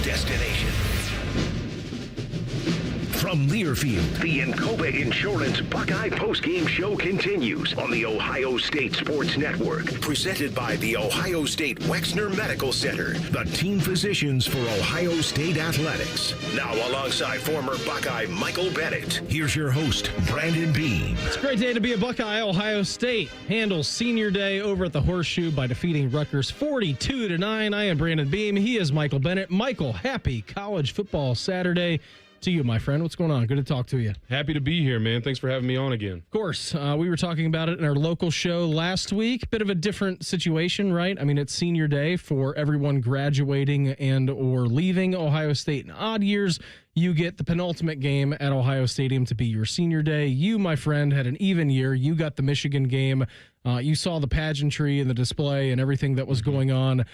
destination. From Learfield, the Encoba Insurance Buckeye Postgame Show continues on the Ohio State Sports Network. Presented by the Ohio State Wexner Medical Center, the team physicians for Ohio State Athletics. Now alongside former Buckeye Michael Bennett, here's your host, Brandon Beam. It's a great day to be a Buckeye. Ohio State handles senior day over at the Horseshoe by defeating Rutgers 42-9. I am Brandon Beam. He is Michael Bennett. Michael, happy College Football Saturday to you, my friend. What's going on? Good to talk to you. Happy to be here, man. Thanks for having me on again. Of course. We were talking about it in our local show last week. Bit of a different situation, right? I mean, it's senior day for everyone graduating and or leaving Ohio State in odd years. You get the penultimate game at Ohio Stadium to be your senior day. You, my friend, had an even year. You got the Michigan game. You saw the pageantry and the display and everything that was going on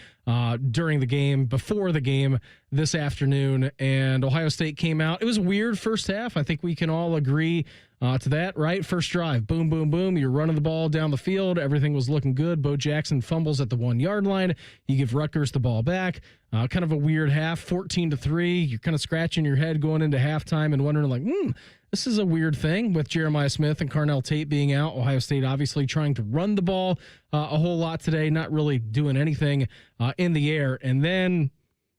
during the game, before the game this afternoon, and Ohio State came out. It was a weird first half. I think we can all agree to that, right? First drive, boom, boom, boom. You're running the ball down the field. Everything was looking good. Bo Jackson fumbles at the 1-yard line. You give Rutgers the ball back. Kind of a weird half, 14-3. You're kind of scratching your head going into halftime and wondering, like, this is a weird thing with Jeremiah Smith and Carnell Tate being out. Ohio State obviously trying to run the ball a whole lot today, not really doing anything in the air. And then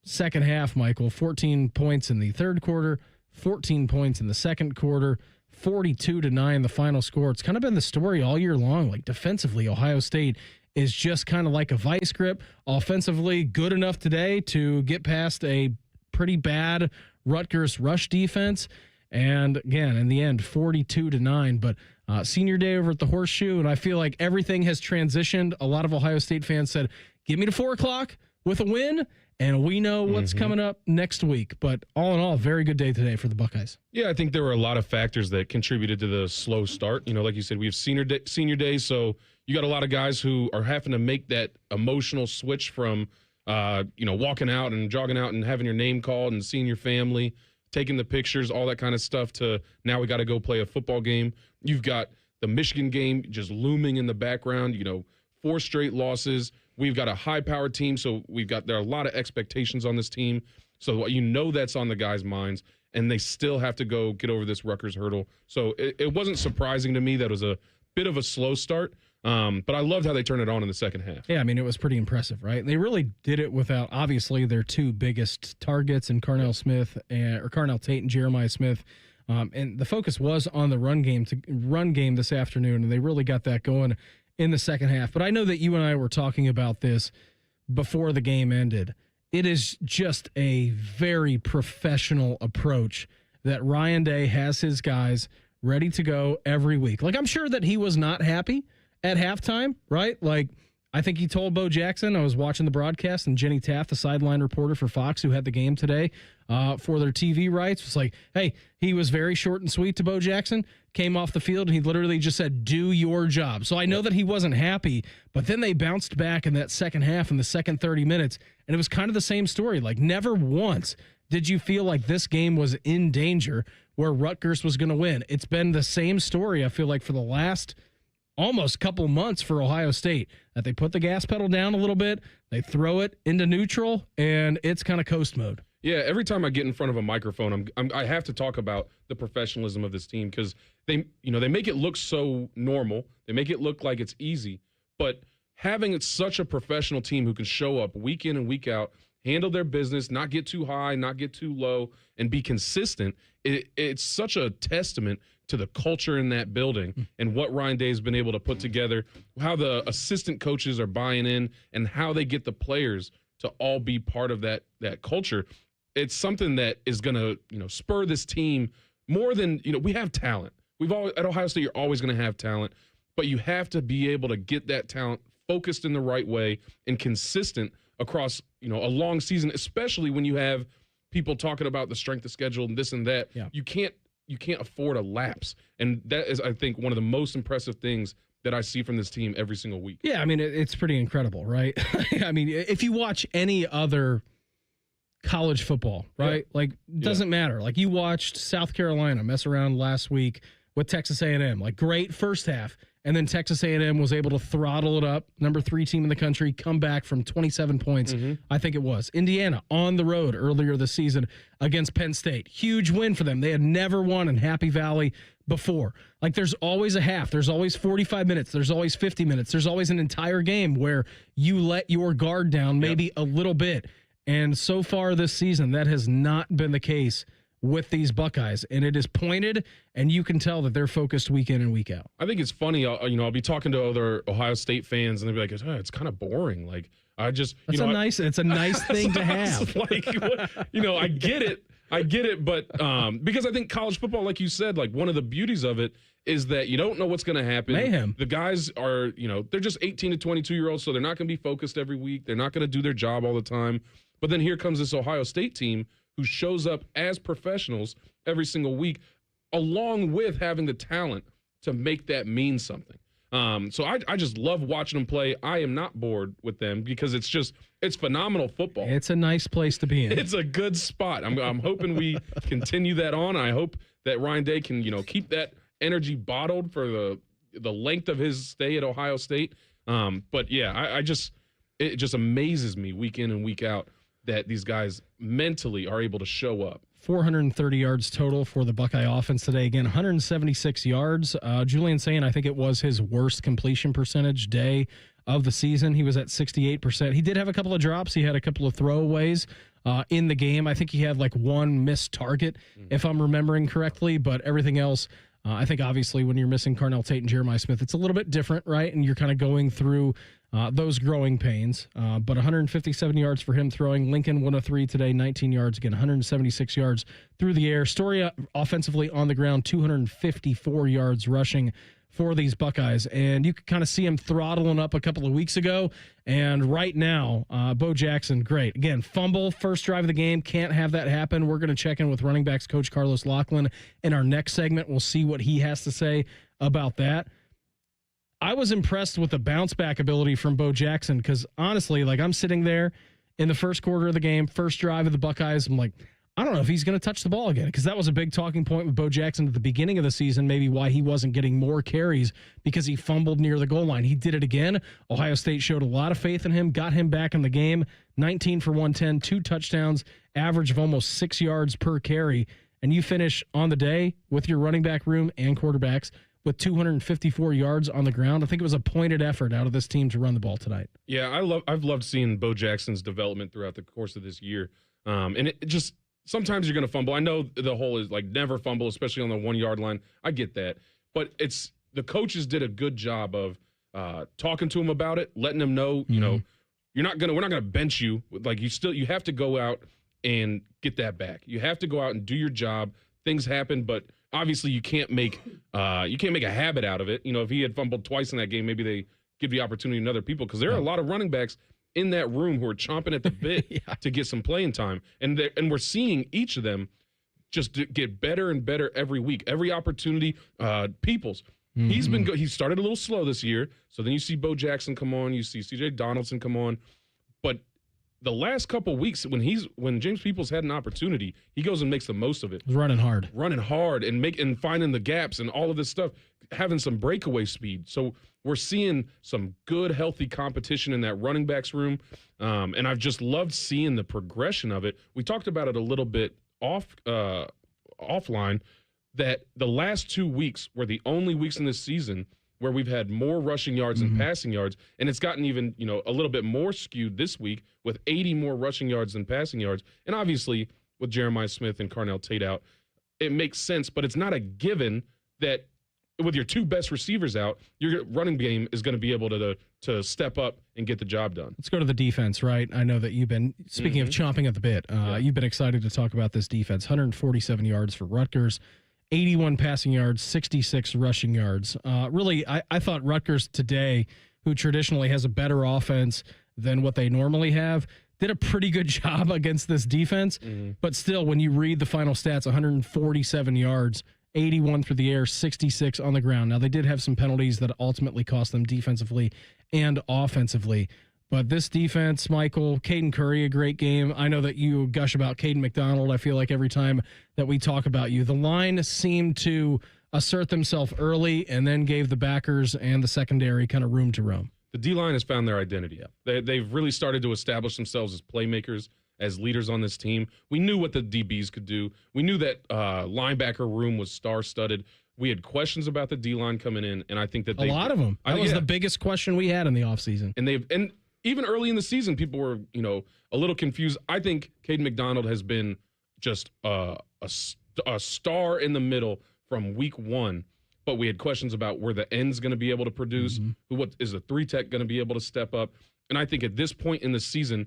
second half, Michael, 14 points in the third quarter, 14 points in the second quarter, 42-9 the final score. It's kind of been the story all year long. Like, defensively, Ohio State is just kind of like a vice grip. Offensively, good enough today to get past a pretty bad Rutgers rush defense. And again, in the end, 42-9. But senior day over at the Horseshoe, and I feel like everything has transitioned. A lot of Ohio State fans said, "Give me to 4 o'clock with a win, and we know what's coming up next week." But all in all, very good day today for the Buckeyes. Yeah, I think there were a lot of factors that contributed to the slow start. You know, like you said, we have senior day, so you got a lot of guys who are having to make that emotional switch from, walking out and jogging out and having your name called and seeing your family, taking the pictures, all that kind of stuff, to now we got to go play a football game. You've got the Michigan game just looming in the background, 4 straight losses. We've got a high-powered team, so there are a lot of expectations on this team. So that's on the guys' minds, and they still have to go get over this Rutgers hurdle. So it wasn't surprising to me that it was a bit of a slow start, but I loved how they turned it on in the second half. Yeah, I mean, it was pretty impressive, right? They really did it without, obviously, their 2 biggest targets in Carnell Tate and Jeremiah Smith. And the focus was on the run game this afternoon, and they really got that going in the second half. But I know that you and I were talking about this before the game ended. It is just a very professional approach that Ryan Day has his guys ready to go every week. Like, I'm sure that he was not happy at halftime, right? Like, I think he told Bo Jackson, I was watching the broadcast, and Jenny Taft, the sideline reporter for Fox, who had the game today for their TV rights, was like, hey, he was very short and sweet to Bo Jackson, came off the field, and he literally just said, do your job. So I know that he wasn't happy, but then they bounced back in that second half, in the second 30 minutes, and it was kind of the same story. Like, never once did you feel like this game was in danger where Rutgers was going to win. It's been the same story, I feel like, for the last almost couple months for Ohio State, that they put the gas pedal down a little bit, they throw it into neutral, and it's kind of coast mode. Yeah, every time I get in front of a microphone, I have to talk about the professionalism of this team, because they make it look so normal. They make it look like it's easy, but having such a professional team who can show up week in and week out, handle their business, not get too high, not get too low, and be consistent, it's such a testament to the culture in that building and what Ryan Day has been able to put together, how the assistant coaches are buying in, and how they get the players to all be part of that culture. It's something that is going to, spur this team more than, we have talent. At Ohio State, you're always going to have talent, but you have to be able to get that talent focused in the right way and consistent across, a long season, especially when you have people talking about the strength of schedule and this and that. Yeah. You can't afford a lapse. And that is, I think, one of the most impressive things that I see from this team every single week. Yeah, I mean, it's pretty incredible, right? I mean, if you watch any other college football, right? Yeah. Like, doesn't matter. Like, you watched South Carolina mess around last week with Texas A&M. Like, great first half. And then Texas A&M was able to throttle it up, number 3 team in the country, come back from 27 points, I think it was. Indiana on the road earlier this season against Penn State. Huge win for them. They had never won in Happy Valley before. Like, there's always a half. There's always 45 minutes. There's always 50 minutes. There's always an entire game where you let your guard down maybe a little bit. And so far this season, that has not been the case with these Buckeyes, and it is pointed, and you can tell that they're focused week in and week out. I think it's funny. I'll be talking to other Ohio State fans, and they'll be like, "Oh, it's kind of boring." Like, I just, it's a nice thing to have. Like, I get it, but because I think college football, like you said, like one of the beauties of it is that you don't know what's going to happen. Mayhem. The guys are, they're just 18 to 22-year-olds, so they're not going to be focused every week. They're not going to do their job all the time. But then here comes this Ohio State team who shows up as professionals every single week, along with having the talent to make that mean something. So I just love watching them play. I am not bored with them because it's phenomenal football. It's a nice place to be in. It's a good spot. I'm hoping we continue that on. I hope that Ryan Day can, keep that energy bottled for the length of his stay at Ohio State. But yeah, it just amazes me week in and week out that these guys mentally are able to show up. 430 yards total for the Buckeye offense today. Again, 176 yards. Julian saying I think it was his worst completion percentage day of the season. He was at 68%. He did have a couple of drops. He had a couple of throwaways in the game. I think he had like one missed target, if I'm remembering correctly, but everything else, I think obviously when you're missing Carnell Tate and Jeremiah Smith, it's a little bit different, right? And you're kind of going through those growing pains. But 157 yards for him throwing. Lincoln 103 today, 19 yards. Again, 176 yards through the air. Story offensively on the ground, 254 yards rushing for these Buckeyes. And you could kind of see him throttling up a couple of weeks ago. And right now, Bo Jackson, great. Again, fumble, first drive of the game. Can't have that happen. We're going to check in with running backs coach Carlos Lachland in our next segment. We'll see what he has to say about that. I was impressed with the bounce back ability from Bo Jackson because honestly, like I'm sitting there in the first quarter of the game, first drive of the Buckeyes. I'm like, I don't know if he's going to touch the ball again because that was a big talking point with Bo Jackson at the beginning of the season, maybe why he wasn't getting more carries because he fumbled near the goal line. He did it again. Ohio State showed a lot of faith in him, got him back in the game, 19 for 110, 2 touchdowns, average of almost 6 yards per carry. And you finish on the day with your running back room and quarterbacks with 254 yards on the ground. I think it was a pointed effort out of this team to run the ball tonight. Yeah, I've loved seeing Bo Jackson's development throughout the course of this year. And it just sometimes you're going to fumble. I know the whole is like never fumble, especially on the 1 yard line. I get that. But it's the coaches did a good job of talking to him about it, letting him know, we're not going to bench you. Like you have to go out and get that back. You have to go out and do your job. Things happen, but obviously you can't make a habit out of it. If he had fumbled twice in that game, maybe they give the opportunity to other people because there are a lot of running backs in that room who are chomping at the bit to get some playing time. And we're seeing each of them just get better and better every week. Every opportunity, Peoples. He's been good. He started a little slow this year. So then you see Bo Jackson come on, you see CJ Donaldson come on. But the last couple of weeks when James Peoples had an opportunity, he goes and makes the most of it. He's running hard and finding the gaps and all of this stuff, having some breakaway speed. So we're seeing some good, healthy competition in that running backs room. And I've just loved seeing the progression of it. We talked about it a little bit offline, that the last 2 weeks were the only weeks in this season where we've had more rushing yards than passing yards, and it's gotten even, a little bit more skewed this week with 80 more rushing yards than passing yards. And obviously, with Jeremiah Smith and Carnell Tate out, it makes sense, but it's not a given that with your two best receivers out, your running game is going to be able to step up and get the job done. Let's go to the defense, right? I know that you've been, speaking of chomping at the bit, you've been excited to talk about this defense. 147 yards for Rutgers. 81 passing yards, 66 rushing yards. Really, I thought Rutgers today, who traditionally has a better offense than what they normally have, did a pretty good job against this defense. But still, when you read the final stats, 147 yards, 81 through the air, 66 on the ground. Now, they did have some penalties that ultimately cost them defensively and offensively. But this defense, Michael, Caden Curry, a great game. I know that you gush about Caden McDonald. I feel like every time that we talk about you, the line seemed to assert themselves early and then gave the backers and the secondary kind of room to roam. The D-line has found their identity. They've really started to establish themselves as playmakers, as leaders on this team. We knew what the DBs could do. We knew that linebacker room was star-studded. We had questions about the D-line coming in, and I think that a lot of them. That was the biggest question we had in the offseason. And even early in the season, people were, a little confused. I think Caden McDonald has been just a star in the middle from week one. But we had questions about where the end's going to be able to produce, what is the 3-tech going to be able to step up. And I think at this point in the season,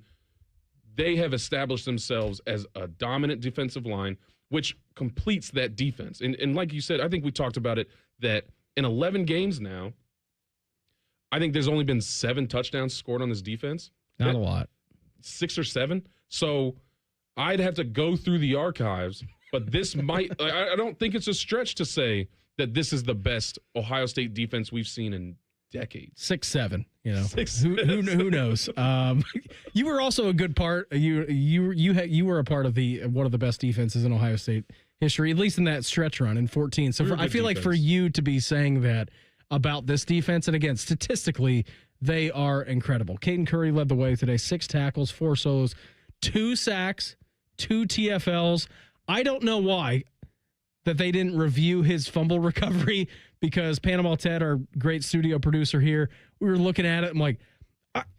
they have established themselves as a dominant defensive line, which completes that defense. And like you said, I think we talked about it, that in 11 games now, I think there's only been 7 touchdowns scored on this defense. Not a lot. 6 or 7. So I'd have to go through the archives, but this might – I don't think it's a stretch to say – that this is the best Ohio State defense we've seen in decades. 6-7, 6, who knows? You were also a good part. You were a part of one of the best defenses in Ohio State history, at least in that stretch run in 14. So I feel like for you to be saying that about this defense, and again, statistically, they are incredible. Caden Curry led the way today, 6 tackles, 4 solos, 2 sacks, 2 TFLs. I don't know why that they didn't review his fumble recovery, because Panama Ted, our great studio producer here, we were looking at it. I'm like,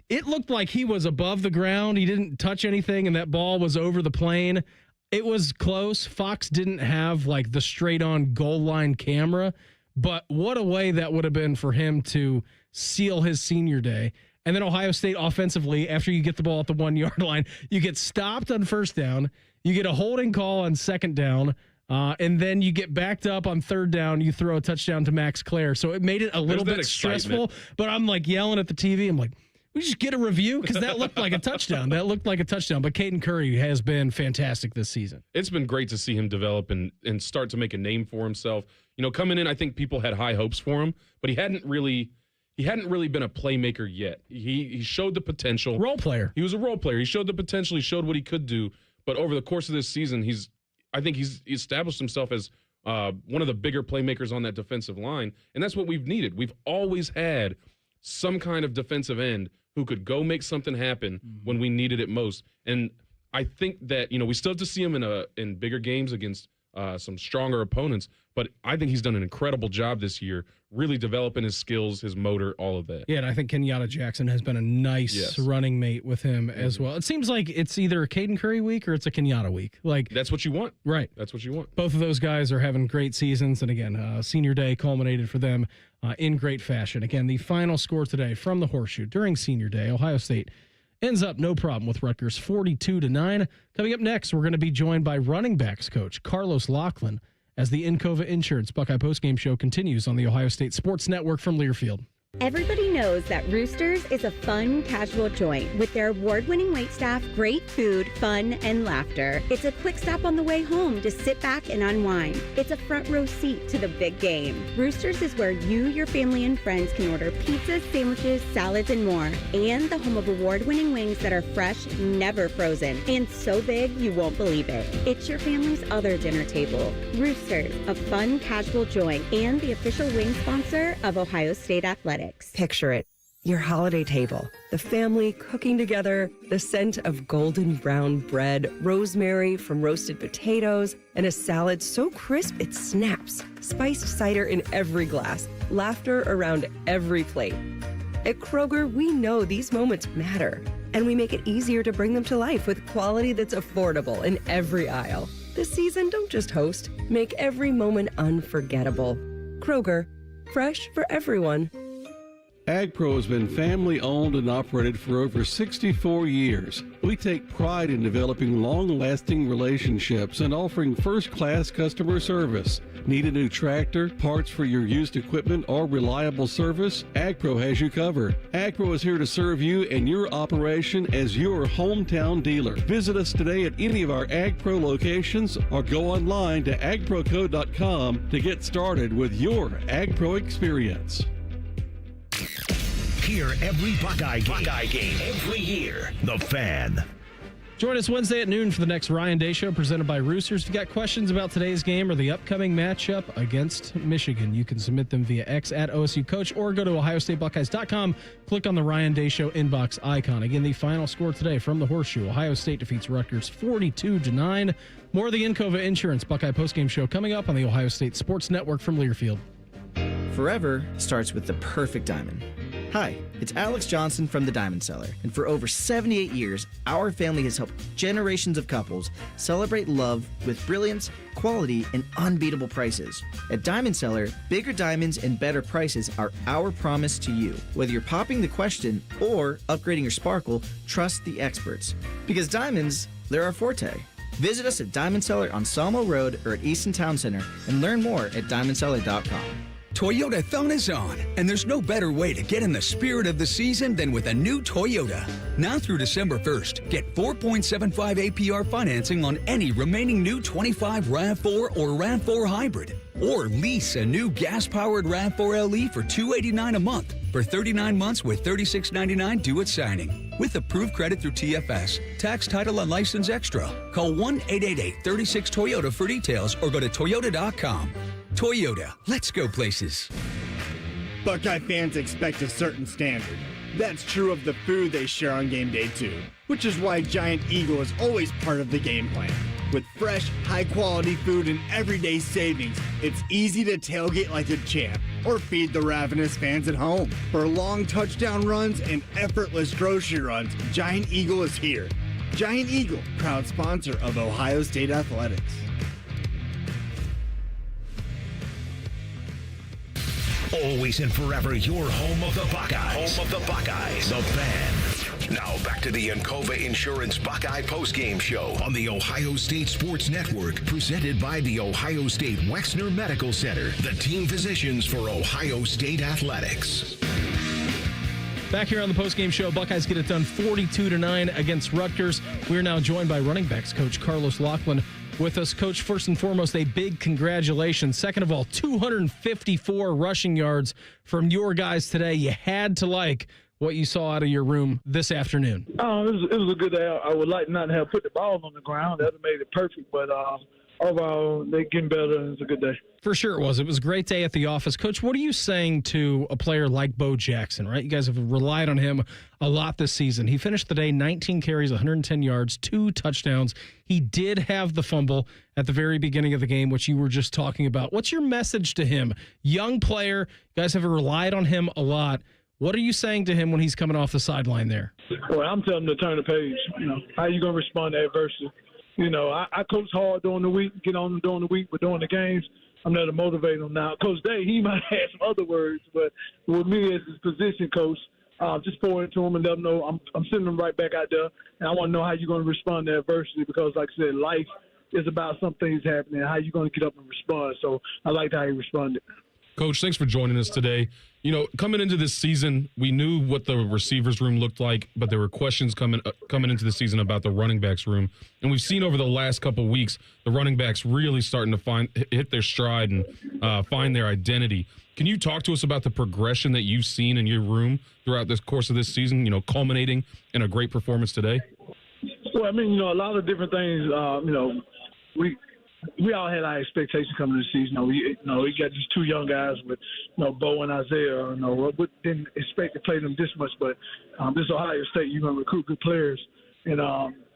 it looked like he was above the ground. He didn't touch anything, and that ball was over the plane. It was close. Fox didn't have like the straight on goal line camera, but what a way that would have been for him to seal his senior day. And then Ohio State offensively, after you get the ball at the 1 yard line, you get stopped on first down. You get a holding call on second down. And then you get backed up on third down. You throw a touchdown to Max Clare. So it made it a little bit stressful. But I'm like yelling at the TV. I'm like, we just get a review, because that looked like a touchdown. But Caden Curry has been fantastic this season. It's been great to see him develop and start to make a name for himself. Coming in, I think people had high hopes for him, but he hadn't really been a playmaker yet. He showed the potential. Role player. He was a role player. He showed the potential. He showed what he could do. But over the course of this season, I think he's established himself as one of the bigger playmakers on that defensive line, and that's what we've needed. We've always had some kind of defensive end who could go make something happen when we needed it most. And I think that we still have to see him in bigger games against some stronger opponents, but I think he's done an incredible job this year, really developing his skills, his motor, all of that. Yeah, and I think Kenyatta Jackson has been a nice running mate with him as well. It seems like it's either a Caden Curry week or it's a Kenyatta week. Like, that's what you want. Right. That's what you want. Both of those guys are having great seasons, and again, senior day culminated for them in great fashion. Again, the final score today from the Horseshoe during senior day, Ohio State ends up no problem with Rutgers, 42-9. Coming up next, we're going to be joined by running backs coach Carlos Lachland as the Encova Insurance Buckeye Postgame Show continues on the Ohio State Sports Network from Learfield. Everybody knows that Roosters is a fun, casual joint with their award-winning waitstaff, great food, fun, and laughter. It's a quick stop on the way home to sit back and unwind. It's a front row seat to the big game. Roosters is where you, your family, and friends can order pizzas, sandwiches, salads, and more. And the home of award-winning wings that are fresh, never frozen, and so big you won't believe it. It's your family's other dinner table. Roosters, a fun, casual joint, and the official wing sponsor of Ohio State Athletics. Picture it. Your holiday table, the family cooking together, the scent of golden brown bread, rosemary from roasted potatoes, and a salad so crisp it snaps, spiced cider in every glass, laughter around every plate. At Kroger, we know these moments matter, and we make it easier to bring them to life with quality that's affordable in every aisle. This season, don't just host, make every moment unforgettable. Kroger, fresh for everyone. AgPro has been family-owned and operated for over 64 years. We take pride in developing long-lasting relationships and offering first-class customer service. Need a new tractor, parts for your used equipment, or reliable service? AgPro has you covered. AgPro is here to serve you and your operation as your hometown dealer. Visit us today at any of our AgPro locations or go online to agproco.com to get started with your AgPro experience. Hear every Buckeye game every year. The Fan. Join us Wednesday at noon for the next Ryan Day Show presented by Roosters. If you got questions about today's game or the upcoming matchup against Michigan, you can submit them via X at OSU Coach or go to OhioStateBuckeyes.com. Click on the Ryan Day Show inbox icon. Again, the final score today from the Horseshoe. Ohio State defeats Rutgers 42-9. More of the Encova Insurance Buckeye postgame show coming up on the Ohio State Sports Network from Learfield. Forever starts with the perfect diamond. Hi, it's Alex Johnson from the Diamond Cellar, and for over 78 years, our family has helped generations of couples celebrate love with brilliance, quality, and unbeatable prices. At Diamond Cellar, bigger diamonds and better prices are our promise to you. Whether you're popping the question or upgrading your sparkle, trust the experts. Because diamonds, they're our forte. Visit us at Diamond Cellar on Sawmill Road or at Easton Town Center and learn more at diamondcellar.com. Toyotathon is on, and there's no better way to get in the spirit of the season than with a new Toyota. Now through December 1st, get 4.75 APR financing on any remaining new 25 RAV4 or RAV4 Hybrid. Or lease a new gas-powered RAV4 LE for $289 a month for 39 months with $36.99 due at signing. With approved credit through TFS, tax, title, and license extra. Call 1-888-36-TOYOTA for details or go to Toyota.com. Toyota, let's go places. Buckeye fans expect a certain standard. That's true of the food they share on game day too, which is why Giant Eagle is always part of the game plan. With fresh, high-quality food and everyday savings, it's easy to tailgate like a champ or feed the ravenous fans at home. For long touchdown runs and effortless grocery runs, Giant Eagle is here. Giant Eagle, proud sponsor of Ohio State Athletics. Always and forever your home of the Buckeyes. Home of the Buckeyes. The Fan. Now back to the Encova Insurance Buckeye postgame show on the Ohio State Sports Network, presented by the Ohio State Wexner Medical Center, the team physicians for Ohio State Athletics. Back here on the postgame show, Buckeyes get it done 42-9 against Rutgers. We're now joined by running backs coach Carlos Lachland. With us, Coach, first and foremost, a big congratulations. Second of all, 254 rushing yards from your guys today. You had to like what you saw out of your room this afternoon. Oh, it was a good day. I would like not to have put the ball on the ground. That would have made it perfect, but overall, they're getting better, and it's a good day. For sure it was. It was a great day at the office. Coach, what are you saying to a player like Bo Jackson, right? You guys have relied on him a lot this season. He finished the day 19 carries, 110 yards, 2 touchdowns. He did have the fumble at the very beginning of the game, which you were just talking about. What's your message to him? Young player, you guys have relied on him a lot. What are you saying to him when he's coming off the sideline there? Well, I'm telling him to turn the page. How are you going to respond to adversity? I coach hard during the week, get on them during the week, but during the games, I'm there to motivate him now. Coach Day, he might have some other words, but with me as his position coach, just pour into him and let him know I'm sending him right back out there, and I want to know how you're going to respond to adversity because, like I said, life is about some things happening, how you're going to get up and respond. So I liked how he responded. Coach, thanks for joining us today. Coming into this season, we knew what the receivers room looked like, but there were questions coming into the season about the running backs room. And we've seen over the last couple of weeks, the running backs really starting to hit their stride and find their identity. Can you talk to us about the progression that you've seen in your room throughout this course of this season, culminating in a great performance today? Well, a lot of different things, we all had our expectations coming to the season. We got these 2 young guys with, Bo and Isaiah. We didn't expect to play them this much, but this Ohio State, you're going to recruit good players. And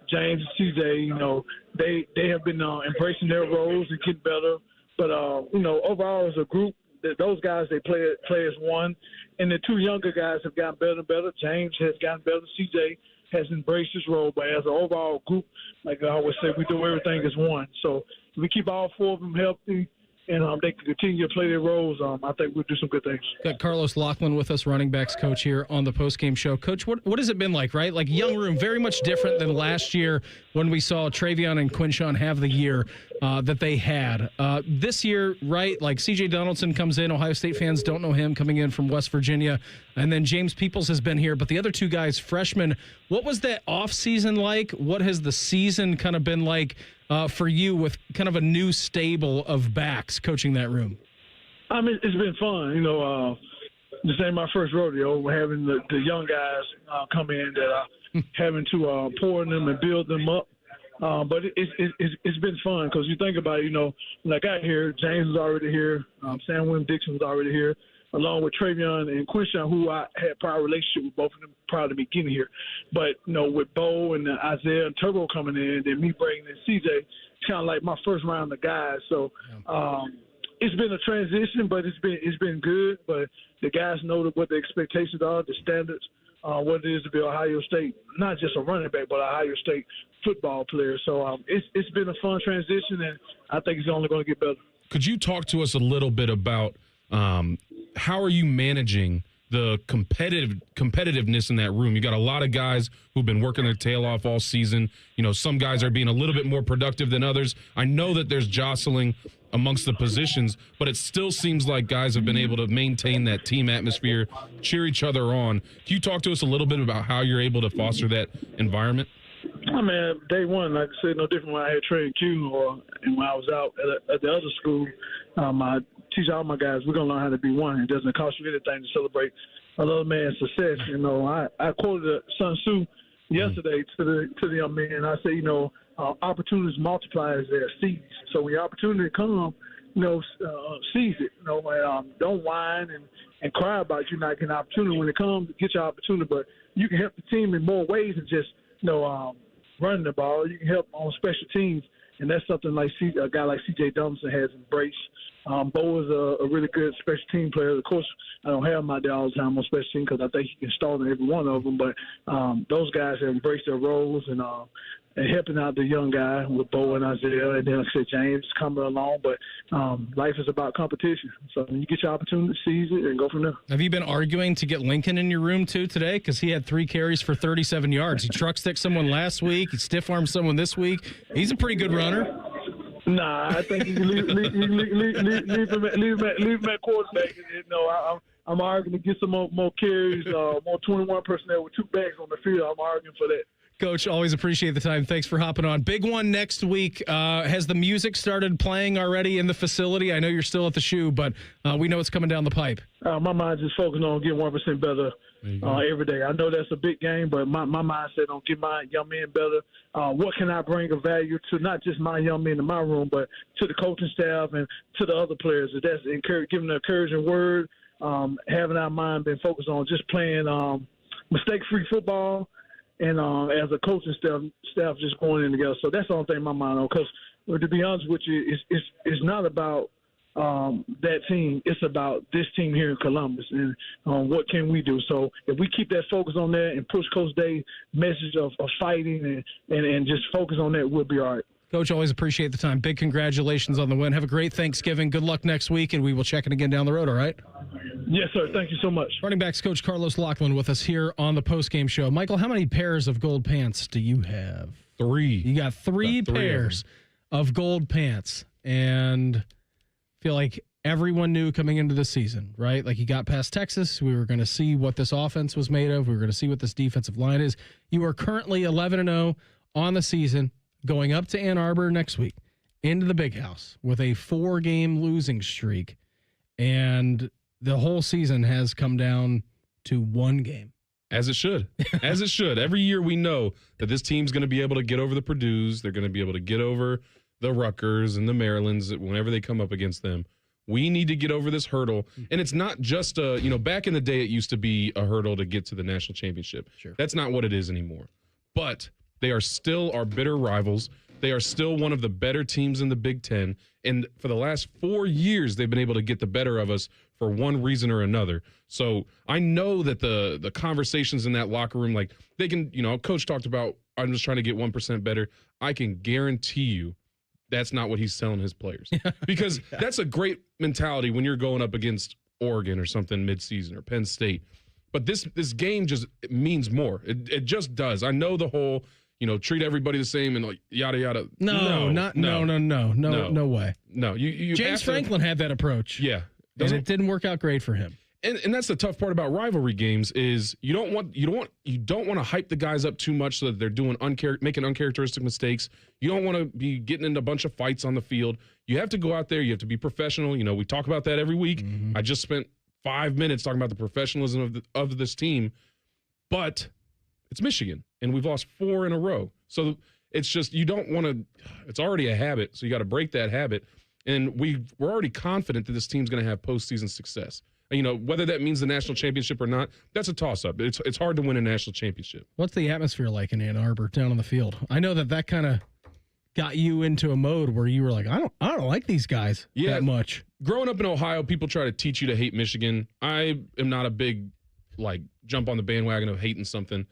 James and CJ, they have been embracing their roles and getting better. But overall as a group, those guys they play as one, and the 2 younger guys have gotten better and better. James has gotten better. CJ has embraced his role, but as an overall group, like I always say, we do everything as one. So if we keep all 4 of them healthy and they can continue to play their roles, I think we'll do some good things. Got Carlos Lachland with us, running backs coach here on the postgame show. Coach, what has it been like, right? Like young room, very much different than last year when we saw Travion and Quinshawn have the year that they had. This year, right, like C.J. Donaldson comes in. Ohio State fans don't know him coming in from West Virginia. And then James Peoples has been here. But the other 2 guys, freshmen, what was that offseason like? What has the season kind of been like for you with kind of a new stable of backs coaching that room? It's been fun. This ain't my first rodeo. We're having the young guys come in that having to pour in them and build them up. But it's been fun because you think about it, when I got here, James was already here, Sam Williams-Dixon was already here, along with Travion and Quinshon, who I had prior relationship with both of them prior to me getting here. But, with Bo and Isaiah and Turbo coming in, and then me bringing in CJ, it's kind of like my first round of guys. So it's been a transition, but it's been good. But the guys know what the expectations are, the standards, what it is to be Ohio State, not just a running back, but Ohio State football player. So it's been a fun transition, and I think it's only going to get better. Could you talk to us a little bit about how are you managing the competitiveness in that room? You got a lot of guys who've been working their tail off all season. Some guys are being a little bit more productive than others. I know that there's jostling amongst the positions, but it still seems like guys have been able to maintain that team atmosphere, cheer each other on. Can you talk to us a little bit about how you're able to foster that environment? I mean, day one, like I said, no different when I had Trey and Q and when I was out at the other school. I teach all my guys, we're going to learn how to be one. It doesn't cost you anything to celebrate another man's success. I quoted Sun Tzu yesterday to the young man. I say, opportunities multiply as their seeds. So when your opportunity comes, seize it. Don't whine and cry about you not getting an opportunity. When it comes, get your opportunity. But you can help the team in more ways than just running the ball. You can help on special teams, and that's something like a guy like C.J. Donaldson has embraced. Bo is a really good special team player. Of course, I don't have him out there all the time on special team because I think he can start on every one of them. But those guys have embraced their roles and helping out the young guy with Bo and Isaiah, and then like I said, James coming along. But life is about competition. So when you get your opportunity, seize it and go from there. Have you been arguing to get Lincoln in your room too today? Because he had 3 carries for 37 yards. He truck sticked someone last week. He stiff armed someone this week. He's a pretty good runner. Nah, I think you can leave him at quarterback. I'm arguing to get some more carries, more 21 personnel with 2 backs on the field. I'm arguing for that. Coach, always appreciate the time. Thanks for hopping on. Big one next week. Has the music started playing already in the facility? I know you're still at the shoe, but we know it's coming down the pipe. My mind's just focusing on getting 1% better every day. I know that's a big game, but my mindset on get my young men better. What can I bring of value to not just my young men in my room, but to the coaching staff and to the other players? That's giving an encouraging word, having our mind been focused on just playing mistake-free football, and as a coaching staff just going in together. So that's the only thing in my mind on. Because to be honest with you, it's not about that team. It's about this team here in Columbus and what can we do. So if we keep that focus on that and push Coach Day's message of fighting and just focus on that, we'll be all right. Coach, always appreciate the time. Big congratulations on the win. Have a great Thanksgiving. Good luck next week, and we will check in again down the road, all right? Yes, sir. Thank you so much. Running backs coach Carlos Lachland with us here on the postgame show. Michael, how many pairs of gold pants do you have? 3. You got 3 pairs of gold pants, and I feel like everyone knew coming into the season, right? Like you got past Texas. We were going to see what this offense was made of. We were going to see what this defensive line is. You are currently 11-0 on the season, going up to Ann Arbor next week into the Big House with a 4-game losing streak, and the whole season has come down to 1 game. As it should. As it should. Every year we know that this team's going to be able to get over the Purdues. They're going to be able to get over the Rutgers and the Marylands whenever they come up against them. We need to get over this hurdle. And it's not just back in the day it used to be a hurdle to get to the national championship. Sure. That's not what it is anymore. But they are still our bitter rivals. They are still one of the better teams in the Big Ten. And for the last 4 years, they've been able to get the better of us for one reason or another. So I know that the conversations in that locker room, like they can, Coach talked about, I'm just trying to get 1% better. I can guarantee you that's not what he's telling his players. Because that's a great mentality when you're going up against Oregon or something midseason or Penn State. But this game just means more. It just does. I know the whole, treat everybody the same and like yada yada. No way. No, you James Franklin had that approach. Yeah, and it didn't work out great for him. And that's the tough part about rivalry games is you don't want to hype the guys up too much so that they're doing making uncharacteristic mistakes. You don't want to be getting into a bunch of fights on the field. You have to go out there. You have to be professional. We talk about that every week. Mm-hmm. I just spent 5 minutes talking about the professionalism of this team, but it's Michigan. and we've lost 4 in a row. So it's just, you don't want to, it's already a habit, so you got to break that habit. And we're already confident that this team's going to have postseason success. Whether that means the national championship or not, that's a toss-up. It's hard to win a national championship. What's the atmosphere like in Ann Arbor down on the field? I know that kind of got you into a mode where you were like, I don't like these guys that much. Growing up in Ohio, people try to teach you to hate Michigan. I am not a big, jump on the bandwagon of hating something.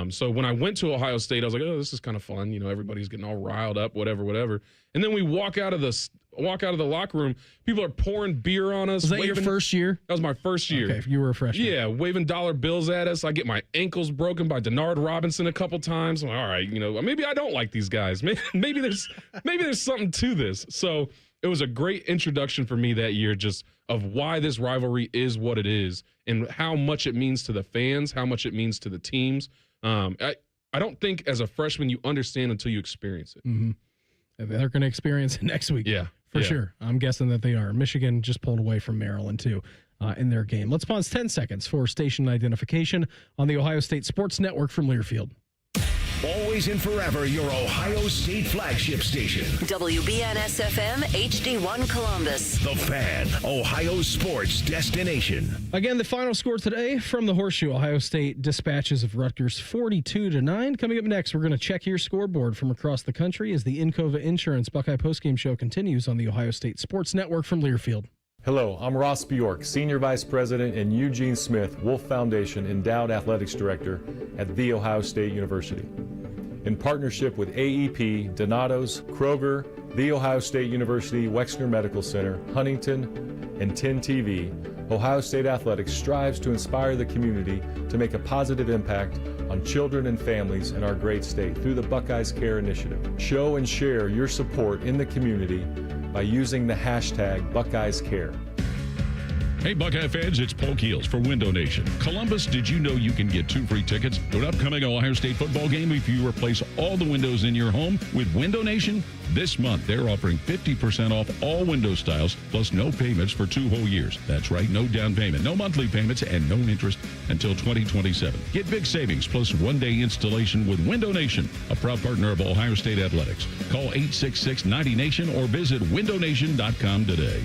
So when I went to Ohio State, I was like, oh, this is kind of fun. Everybody's getting all riled up, whatever. And then we walk out of the locker room. People are pouring beer on us. Was that your first year? That was my first year. Okay, you were a freshman. Yeah, waving dollar bills at us. I get my ankles broken by Denard Robinson a couple times. I'm like, all right, maybe I don't like these guys. Maybe there's something to this. So it was a great introduction for me that year, just of why this rivalry is what it is and how much it means to the fans, how much it means to the teams. I don't think as a freshman you understand until you experience it. Mm-hmm. They're going to experience it next week. Yeah. For sure. I'm guessing that they are. Michigan just pulled away from Maryland, too, in their game. Let's pause 10 seconds for station identification on the Ohio State Sports Network from Learfield. Always and forever your Ohio State flagship station. WBNS-FM HD1 Columbus. The Fan, Ohio sports destination. Again, the final score today from the Horseshoe. Ohio State dispatches of Rutgers 42-9. Coming up next, we're going to check your scoreboard from across the country as the Encova Insurance Buckeye postgame show continues on the Ohio State Sports Network from Learfield. Hello, I'm Ross Bjork, Senior Vice President, and Eugene Smith, Wolf Foundation Endowed Athletics Director at The Ohio State University. In partnership with AEP, Donato's, Kroger, The Ohio State University Wexner Medical Center, Huntington, and 10 TV, Ohio State Athletics strives to inspire the community to make a positive impact on children and families in our great state through the Buckeyes Care Initiative. Show and share your support in the community by using the hashtag BuckeyesCare. Hey, Buckeye fans, it's Polk Heels for Window Nation. Columbus, did you know you can get 2 free tickets to an upcoming Ohio State football game if you replace all the windows in your home with Window Nation? This month, they're offering 50% off all window styles, plus no payments for 2 whole years. That's right, no down payment, no monthly payments, and no interest until 2027. Get big savings, plus 1-day installation with Window Nation, a proud partner of Ohio State Athletics. Call 866-90-NATION or visit windownation.com today.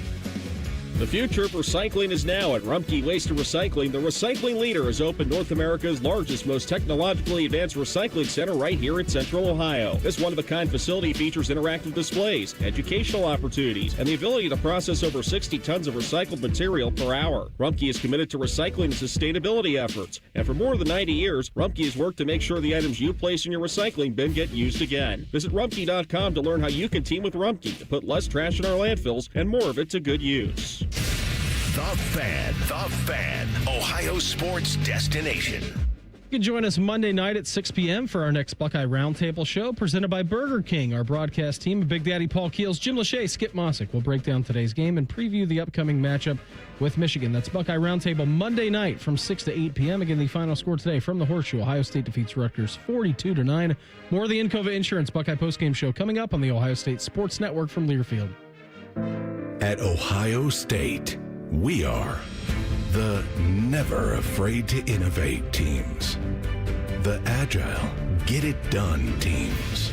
The future of recycling is now at Rumpke Waste and Recycling. The recycling leader has opened North America's largest, most technologically advanced recycling center right here in Central Ohio. This one-of-a-kind facility features interactive displays, educational opportunities, and the ability to process over 60 tons of recycled material per hour. Rumpke is committed to recycling and sustainability efforts, and for more than 90 years, Rumpke has worked to make sure the items you place in your recycling bin get used again. Visit Rumpke.com to learn how you can team with Rumpke to put less trash in our landfills and more of it to good use. The Fan, Ohio sports destination. You can join us Monday night at 6 p.m. for our next Buckeye Roundtable show presented by Burger King. Our broadcast team of Big Daddy Paul Keels, Jim Lachey, Skip Mossick will break down today's game and preview the upcoming matchup with Michigan. That's Buckeye Roundtable Monday night from 6 to 8 p.m. Again, the final score today from the Horseshoe. Ohio State defeats Rutgers 42-9. More of the Encova Insurance Buckeye postgame show coming up on the Ohio State Sports Network from Learfield. At Ohio State, we are the never afraid to innovate teams, the agile get it done teams,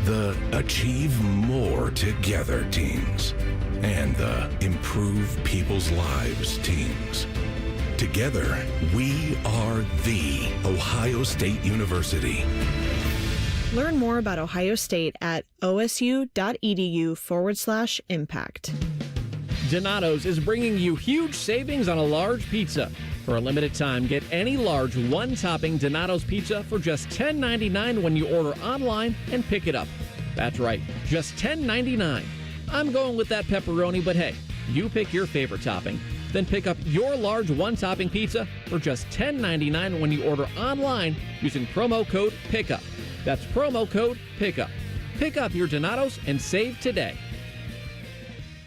the achieve more together teams, and the improve people's lives teams. Together, we are the Ohio State University. Learn more about Ohio State at osu.edu/impact. Donato's is bringing you huge savings on a large pizza. For a limited time, get any large one-topping Donato's pizza for just $10.99 when you order online and pick it up. That's right, just $10.99. I'm going with that pepperoni, but hey, you pick your favorite topping. Then pick up your large one-topping pizza for just $10.99 when you order online using promo code PICKUP. That's promo code PICKUP. Pick up your Donato's and save today.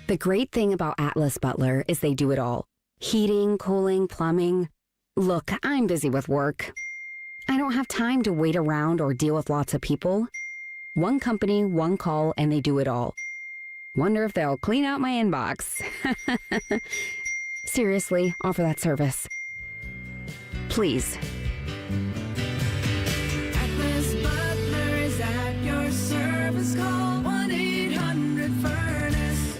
The great thing about Atlas Butler is they do it all. Heating, cooling, plumbing. Look, I'm busy with work. I don't have time to wait around or deal with lots of people. One company, one call, and they do it all. Wonder if they'll clean out my inbox. Seriously, offer that service. Please. Atlas Just call 1-800-FURNACE.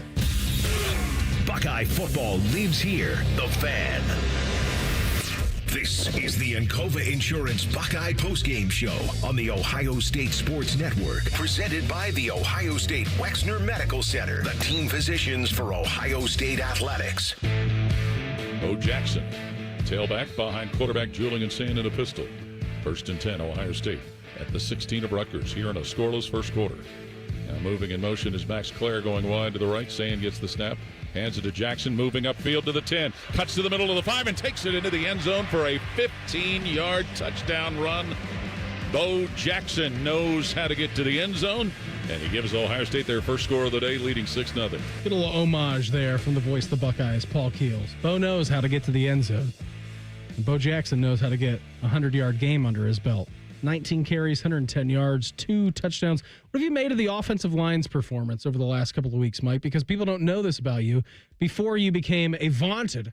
Buckeye football lives here. The Fan. This is the Encova Insurance Buckeye Postgame Show on the Ohio State Sports Network, presented by the Ohio State Wexner Medical Center, the team physicians for Ohio State athletics. Bo Jackson, tailback behind quarterback Julian Sand in a pistol. 1st and 10, Ohio State at the 16 of Rutgers here in a scoreless first quarter. Now moving in motion is Max Clare going wide to the right. Sand gets the snap. Hands it to Jackson, moving upfield to the 10. Cuts to the middle of the 5 and takes it into the end zone for a 15-yard touchdown run. Bo Jackson knows how to get to the end zone, and he gives Ohio State their first score of the day, leading 6-0. Get a little homage there from the voice of the Buckeyes, Paul Keels. Bo knows how to get to the end zone. And Bo Jackson knows how to get a 100-yard game under his belt. 19 carries, 110 yards, 2 touchdowns. What have you made of the offensive line's performance over the last couple of weeks, Mike? Because people don't know this about you. Before you became a vaunted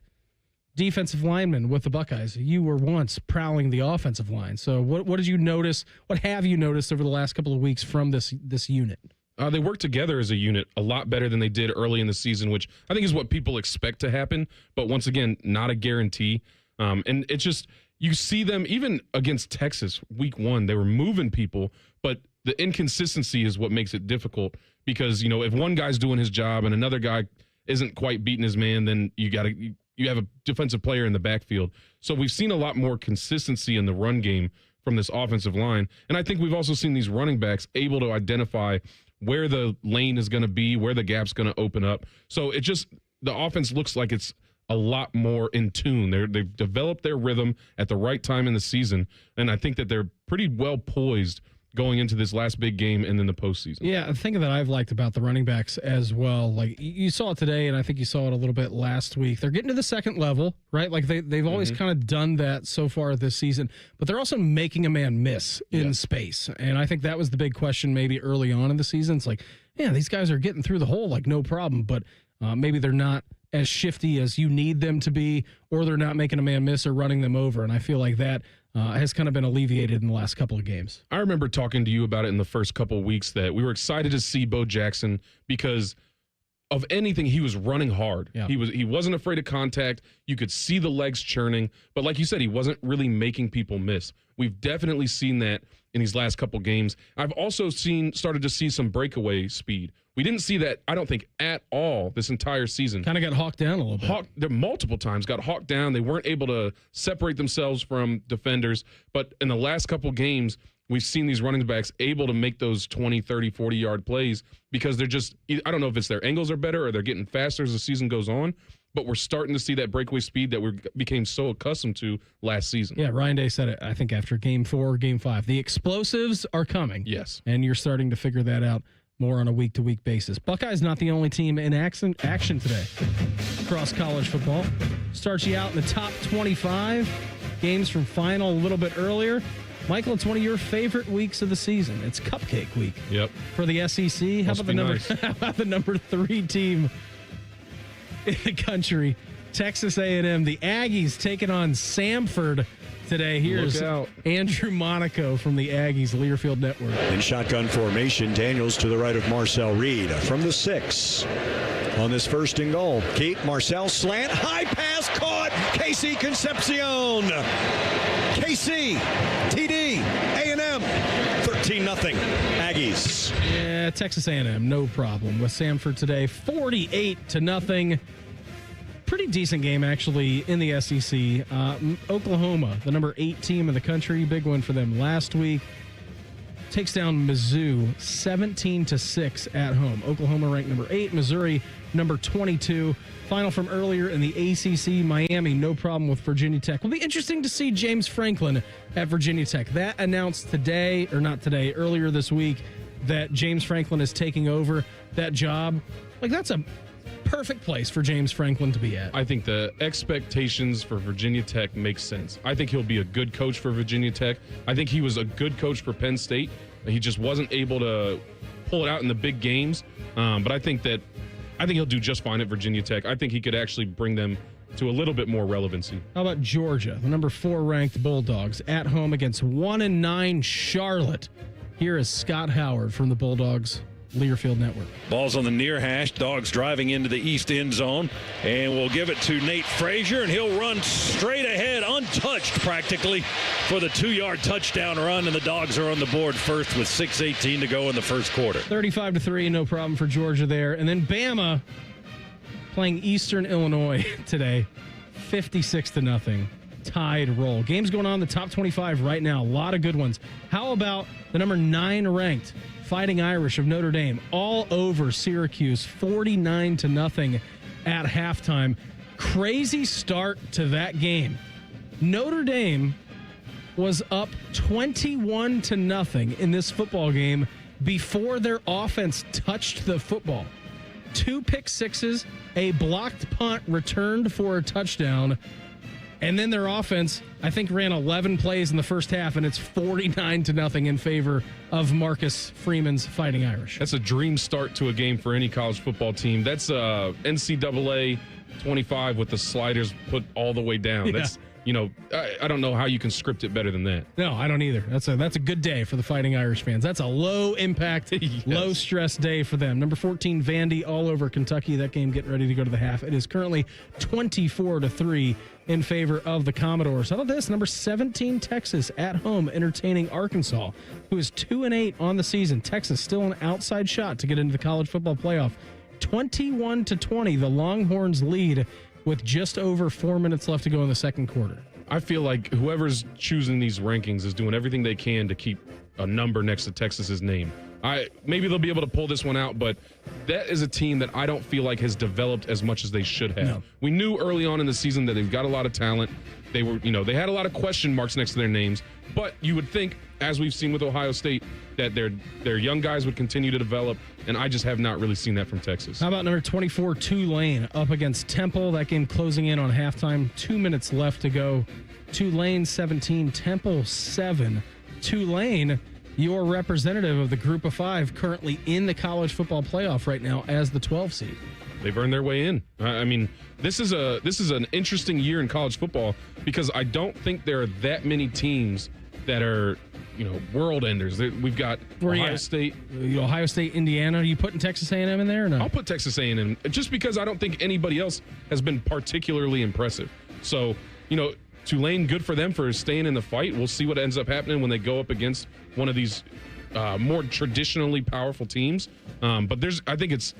defensive lineman with the Buckeyes, you were once prowling the offensive line. So what did you notice? What have you noticed over the last couple of weeks from this unit? They work together as a unit a lot better than they did early in the season, which I think is what people expect to happen. But once again, not a guarantee. And it's just, you see them even against Texas week 1, they were moving people, but the inconsistency is what makes it difficult because, if one guy's doing his job and another guy isn't quite beating his man, then you have a defensive player in the backfield. So we've seen a lot more consistency in the run game from this offensive line. And I think we've also seen these running backs able to identify where the lane is going to be, where the gap's going to open up. So the offense looks like it's a lot more in tune. They've developed their rhythm at the right time in the season, and I think that they're pretty well poised going into this last big game and then the postseason. Yeah, the thing that I've liked about the running backs as well, like you saw it today, and I think you saw it a little bit last week. They're getting to the second level, right? Like they've always kind of done that so far this season, but they're also making a man miss in space. And I think that was the big question maybe early on in the season. It's like, yeah, these guys are getting through the hole like no problem, but maybe they're not as shifty as you need them to be, or they're not making a man miss or running them over. And I feel like that has kind of been alleviated in the last couple of games. I remember talking to you about it in the first couple of weeks that we were excited to see Bo Jackson because of anything, he was running hard. Yeah. He wasn't afraid of contact. You could see the legs churning. But like you said, he wasn't really making people miss. We've definitely seen that in these last couple games. I've also started to see some breakaway speed. We didn't see that, I don't think, at all this entire season. Kind of got hawked down a little bit. There multiple times got hawked down. They weren't able to separate themselves from defenders. But in the last couple games, we've seen these running backs able to make those 20, 30, 40-yard plays because they're just, I don't know if it's their angles are better or they're getting faster as the season goes on, but we're starting to see that breakaway speed that we became so accustomed to last season. Yeah, Ryan Day said it, I think, after Game 4, Game 5. The explosives are coming. Yes. And you're starting to figure that out more on a week-to-week basis. Buckeye's not the only team in action today across college football. Starts you out in the top 25. Games from final a little bit earlier. Michael, it's one of your favorite weeks of the season. It's Cupcake Week. Yep. For the SEC. How about the number 3 team in the country, Texas A&M? The Aggies taking on Samford today. Here's Andrew Monaco from the Aggies Learfield Network. In shotgun formation, Daniels to the right of Marcel Reed from the 6. On this 1st and goal, keep Marcel slant, high pass caught, Casey Concepcion. KC, TD, A&M, 13-0, Aggies. Yeah, Texas A&M, no problem with Samford today, 48-0. Pretty decent game, actually, in the SEC. Oklahoma, the number 8 team in the country, big one for them last week, takes down Mizzou 17-6 at home. Oklahoma ranked number 8, Missouri number 22. Final from earlier in the ACC, Miami, no problem with Virginia Tech. Will be interesting to see James Franklin at Virginia Tech. That announced today, or not today, earlier this week, that James Franklin is taking over that job. Like, that's a perfect place for James Franklin to be at. I think the expectations for Virginia Tech make sense. I think he'll be a good coach for Virginia Tech. I think he was a good coach for Penn State. He just wasn't able to pull it out in the big games. But I think he'll do just fine at Virginia Tech. I think he could actually bring them to a little bit more relevancy. How about Georgia, the number 4 ranked Bulldogs, at home against 1-9 Charlotte? Here is Scott Howard from the Bulldogs Learfield Network. Ball's on the near hash. Dogs driving into the east end zone. And we'll give it to Nate Frazier, and he'll run straight ahead, untouched practically, for the 2-yard touchdown run. And the Dogs are on the board first with 6:18 to go in the first quarter. 35-3, no problem for Georgia there. And then Bama playing Eastern Illinois today, 56-0. Tied roll. Games going on in the top 25 right now. A lot of good ones. How about the number 9 ranked Fighting Irish of Notre Dame all over Syracuse, 49-0 at halftime. Crazy start to that game. Notre Dame was up 21-0 in this football game before their offense touched the football. 2 pick sixes, a blocked punt returned for a touchdown. And then their offense, I think, ran 11 plays in the first half, and it's 49-0 in favor of Marcus Freeman's Fighting Irish. That's a dream start to a game for any college football team. That's NCAA 25 with the sliders put all the way down. Yeah. That's, I don't know how you can script it better than that. No, I don't either. That's a good day for the Fighting Irish fans. That's a low impact, Yes. low stress day for them. Number 14, Vandy, all over Kentucky. That game getting ready to go to the half. It is currently 24-3 in favor of the Commodores. How about this? Number 17, Texas, at home, entertaining Arkansas, who is 2-8 on the season. Texas still an outside shot to get into the college football playoff. 21-20, the Longhorns lead with just over 4 minutes left to go in the second quarter. I feel like whoever's choosing these rankings is doing everything they can to keep a number next to Texas's name. Maybe they'll be able to pull this one out, but that is a team that I don't feel like has developed as much as they should have. No. We knew early on in the season that they've got a lot of talent. They were, they had a lot of question marks next to their names, but you would think, as we've seen with Ohio State, that their young guys would continue to develop, and I just have not really seen that from Texas. How about number 24, Tulane, up against Temple? That game closing in on halftime. 2 minutes left to go. Tulane 17, Temple 7. Tulane, your representative of the Group of 5, currently in the college football playoff right now as the 12 seed. They've earned their way in. I mean, this is an interesting year in college football because I don't think there are that many teams that are, world enders. We've got Ohio State. Ohio State, Indiana. Are you putting Texas A&M in there or no? I'll put Texas A&M just because I don't think anybody else has been particularly impressive. So, Tulane, good for them for staying in the fight. We'll see what ends up happening when they go up against one of these more traditionally powerful teams. But I think it's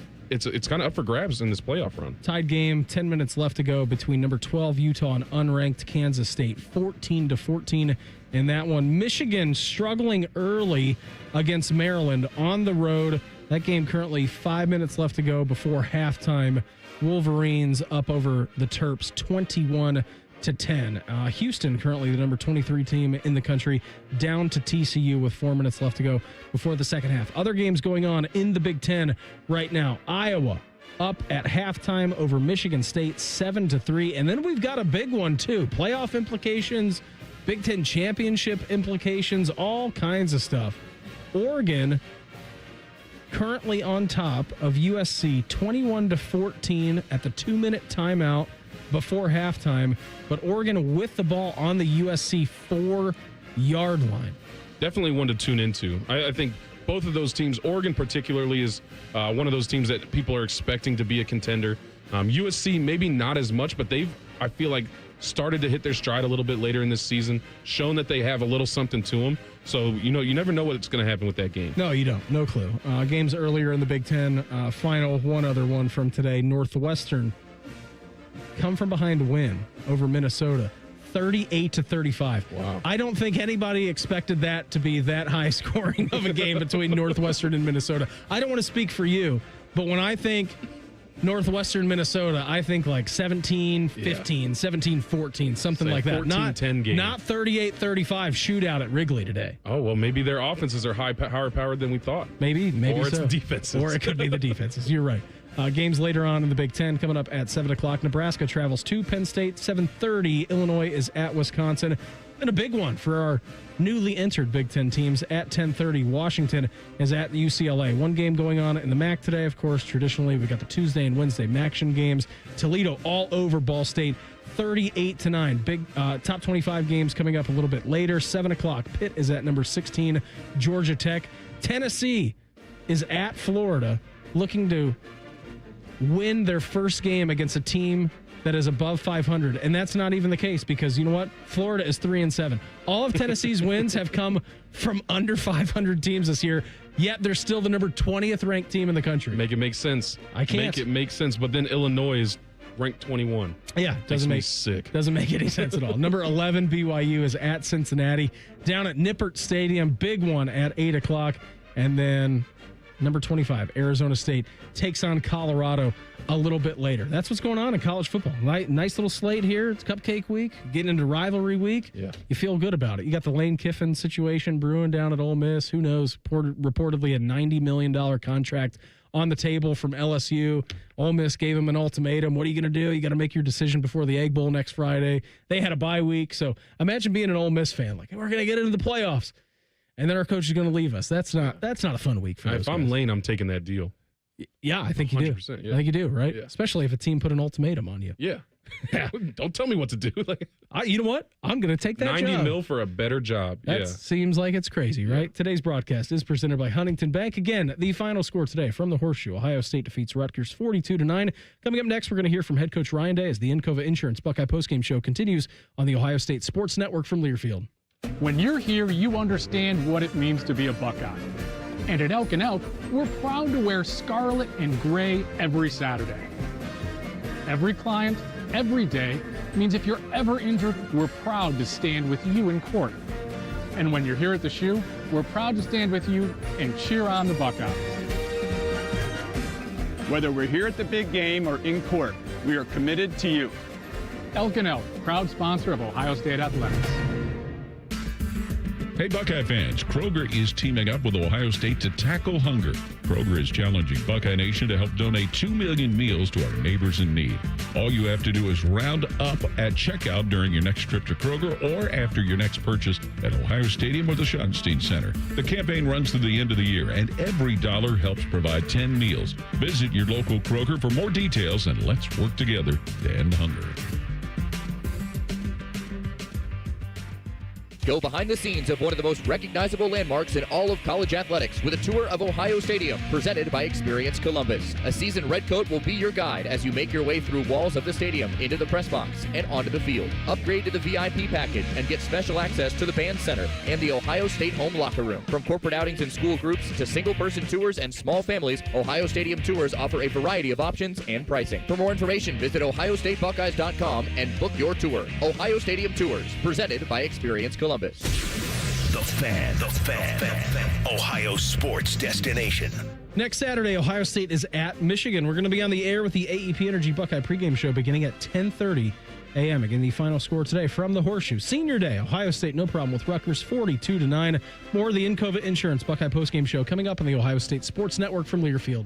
kind of up for grabs in this playoff run. Tied game, 10 minutes left to go between number 12 Utah and unranked Kansas State, 14-14 in that one. Michigan struggling early against Maryland on the road. That game currently 5 minutes left to go before halftime. Wolverines up over the Terps, 21-10. Houston, currently the number 23 team in the country, down to TCU with 4 minutes left to go before the second half. Other games going on in the Big Ten right now. Iowa up at halftime over Michigan State, 7-3. And then we've got a big one, too. Playoff implications, Big Ten championship implications, all kinds of stuff. Oregon currently on top of USC, 21-14 at the 2-minute timeout before halftime, but Oregon with the ball on the USC 4-yard line. Definitely one to tune into. I think both of those teams, Oregon particularly, is one of those teams that people are expecting to be a contender. USC maybe not as much, but they've, I feel like, started to hit their stride a little bit later in this season, shown that they have a little something to them. So, you never know what's going to happen with that game. No, you don't. No clue. Games earlier in the Big Ten. Final one other one from today. Northwestern come from behind win over Minnesota, 38-35. Wow. I don't think anybody expected that to be that high scoring of a game between Northwestern and Minnesota. I don't want to speak for you, but when I think Northwestern, Minnesota, I think like 17-15, 17-14, something like that. 14-10 game. Not 38-35 shootout at Wrigley today. Oh, well, maybe their offenses are higher powered than we thought. Maybe or so. it's defenses. Or it could be the defenses. You're right. Games later on in the Big Ten coming up at 7 o'clock. Nebraska travels to Penn State. 7:30, Illinois is at Wisconsin. And a big one for our newly entered Big Ten teams at 10:30. Washington is at UCLA. One game going on in the MAC today, of course. Traditionally, we've got the Tuesday and Wednesday MACtion games. Toledo all over Ball State, 38-9. Big top 25 games coming up a little bit later. 7 o'clock, Pitt is at number 16. Georgia Tech. Tennessee is at Florida looking to win their first game against a team that is above 500, and that's not even the case because you know what? Florida is 3-7. All of Tennessee's wins have come from under 500 teams this year, yet they're still the number 20th ranked team in the country. Make it make sense. I can't. Make it make sense, but then Illinois is ranked 21. Yeah, doesn't make sick. Doesn't make any sense at all. Number 11 BYU is at Cincinnati down at Nippert Stadium. Big one at 8:00, and then number 25 Arizona State takes on Colorado a little bit later. That's what's going on in college football. Nice little slate here. It's Cupcake Week, getting into Rivalry Week. Yeah, you feel good about it. You got the Lane Kiffin situation brewing down at Ole Miss. Who knows? Reportedly a $90 million contract on the table from LSU. Ole Miss gave him an ultimatum. What are you going to do? You got to make your decision before the Egg Bowl next Friday. They had a bye week, so imagine being an Ole Miss fan. Like, we're going to get into the playoffs, and then our coach is going to leave us. That's not a fun week for us. If I'm Lane, I'm taking that deal. Yeah, I think you do. Yeah. I think you do, right? Yeah. Especially if a team put an ultimatum on you. Yeah. Yeah. Don't tell me what to do. You know what? I'm going to take that 90 job. mil for a better job. That seems like it's crazy, right? Yeah. Today's broadcast is presented by Huntington Bank. Again, the final score today from the Horseshoe. Ohio State defeats Rutgers 42-9. Coming up next, we're going to hear from head coach Ryan Day as the Encova Insurance Buckeye postgame show continues on the Ohio State Sports Network from Learfield. When you're here, you understand what it means to be a Buckeye. And at Elk & Elk, we're proud to wear scarlet and gray every Saturday. Every client, every day, means if you're ever injured, we're proud to stand with you in court. And when you're here at the shoe, we're proud to stand with you and cheer on the Buckeyes. Whether we're here at the big game or in court, we are committed to you. Elk & Elk, proud sponsor of Ohio State Athletics. Hey, Buckeye fans, Kroger is teaming up with Ohio State to tackle hunger. Kroger is challenging Buckeye Nation to help donate 2 million meals to our neighbors in need. All you have to do is round up at checkout during your next trip to Kroger or after your next purchase at Ohio Stadium or the Schottenstein Center. The campaign runs through the end of the year, and every dollar helps provide 10 meals. Visit your local Kroger for more details, and let's work together to end hunger. Go behind the scenes of one of the most recognizable landmarks in all of college athletics with a tour of Ohio Stadium presented by Experience Columbus. A seasoned redcoat will be your guide as you make your way through walls of the stadium, into the press box, and onto the field. Upgrade to the VIP package and get special access to the band center and the Ohio State home locker room. From corporate outings and school groups to single-person tours and small families, Ohio Stadium tours offer a variety of options and pricing. For more information, visit ohiostatebuckeyes.com and book your tour. Ohio Stadium Tours, presented by Experience Columbus. The Fan. Ohio sports destination. Next Saturday, Ohio State is at Michigan. We're going to be on the air with the AEP Energy Buckeye pregame show beginning at 10:30 a.m. Again, the final score today from the Horseshoe. Senior Day, Ohio State, no problem with Rutgers, 42-9. More of the Encova Insurance Buckeye postgame show coming up on the Ohio State Sports Network from Learfield.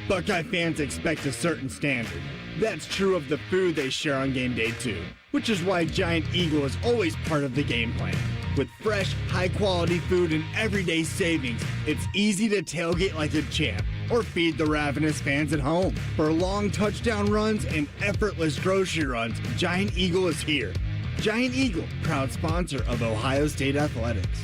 Buckeye fans expect a certain standard. That's true of the food they share on game day too, which is why Giant Eagle is always part of the game plan. With fresh, high-quality food and everyday savings, it's easy to tailgate like a champ or feed the ravenous fans at home. For long touchdown runs and effortless grocery runs, Giant Eagle is here. Giant Eagle, proud sponsor of Ohio State Athletics.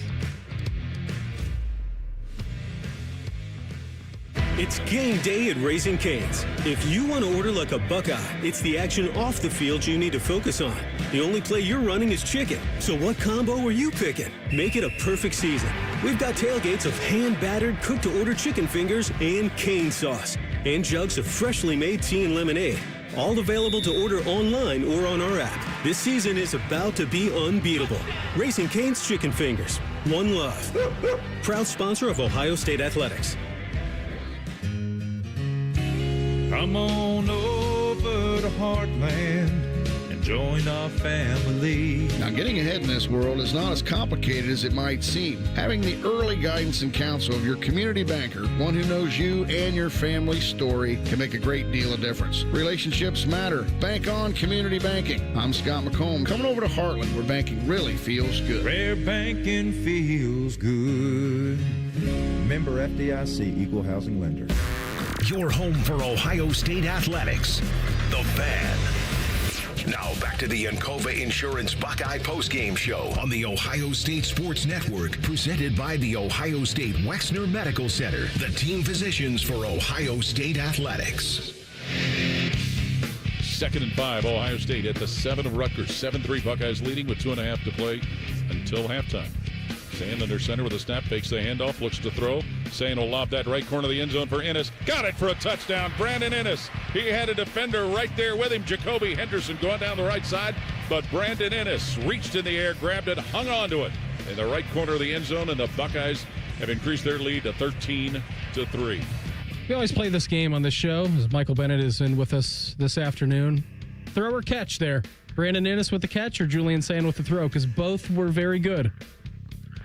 It's game day at Raising Cane's. If you want to order like a Buckeye, it's the action off the field you need to focus on. The only play you're running is chicken. So what combo are you picking? Make it a perfect season. We've got tailgates of hand-battered, cooked-to-order chicken fingers and cane sauce. And jugs of freshly made tea and lemonade. All available to order online or on our app. This season is about to be unbeatable. Raising Cane's Chicken Fingers. One love. Proud sponsor of Ohio State Athletics. Come on over to Heartland and join our family. Now, getting ahead in this world is not as complicated as it might seem. Having the early guidance and counsel of your community banker, one who knows you and your family's story, can make a great deal of difference. Relationships matter. Bank on community banking. I'm Scott McComb. Coming over to Heartland, where banking really feels good. Where banking feels good. Member FDIC, Equal Housing Lender. Your home for Ohio State athletics. The Fan. Now back to the Encova Insurance Buckeye Postgame Show on the Ohio State Sports Network, presented by the Ohio State Wexner Medical Center, the team physicians for Ohio State Athletics. 2nd and 5, Ohio State at the 7 of Rutgers. 7-3 Buckeyes leading with 2.5 to play until halftime. Sand under center with a snap, fakes the handoff, looks to throw. Sand will lob that right corner of the end zone for Ennis. Got it for a touchdown. Brandon Ennis. He had a defender right there with him. Jacoby Henderson going down the right side. But Brandon Ennis reached in the air, grabbed it, hung on to it in the right corner of the end zone, and the Buckeyes have increased their lead to 13-3. We always play this game on this show, as Michael Bennett is in with us this afternoon. Throw or catch there? Brandon Ennis with the catch or Julian Sand with the throw? Because both were very good.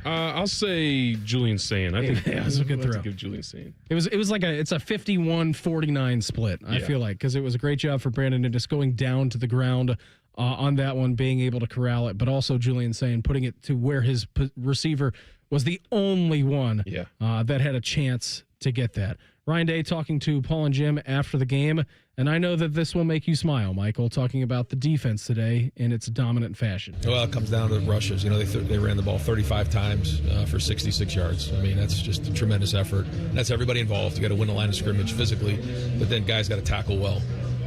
I'll say Julian Sand. I think it was a good throw. Give Julian Sand. It was like it's a 51-49 split. I feel like, because it was a great job for Brandon Ennis going down to the ground on that one, being able to corral it, but also Julian Sand putting it to where his receiver was the only one that had a chance to get that. Ryan Day talking to Paul and Jim after the game, and I know that this will make you smile, Michael, talking about the defense today in its dominant fashion. Well, it comes down to the rushes. You know, they ran the ball 35 times for 66 yards. I mean, that's just a tremendous effort. And that's everybody involved. You got to win the line of scrimmage physically, but then guys got to tackle well.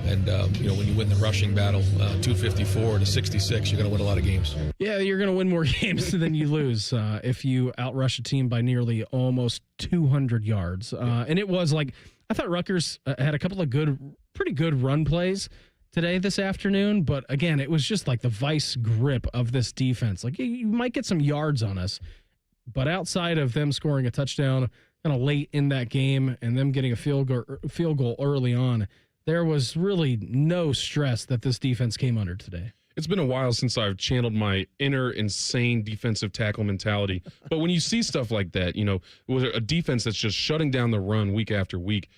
And, you know, when you win the rushing battle, 254 to 66, you're going to win a lot of games. Yeah, you're going to win more games than you lose if you outrush a team by nearly almost 200 yards. And it was like, I thought Rutgers had a couple of pretty good run plays today, this afternoon. But again, it was just like the vice grip of this defense. Like, you might get some yards on us, but outside of them scoring a touchdown kind of late in that game and them getting a field goal early on, there was really no stress that this defense came under today. It's been a while since I've channeled my inner insane defensive tackle mentality. But when you see stuff like that, you know, with a defense that's just shutting down the run week after week,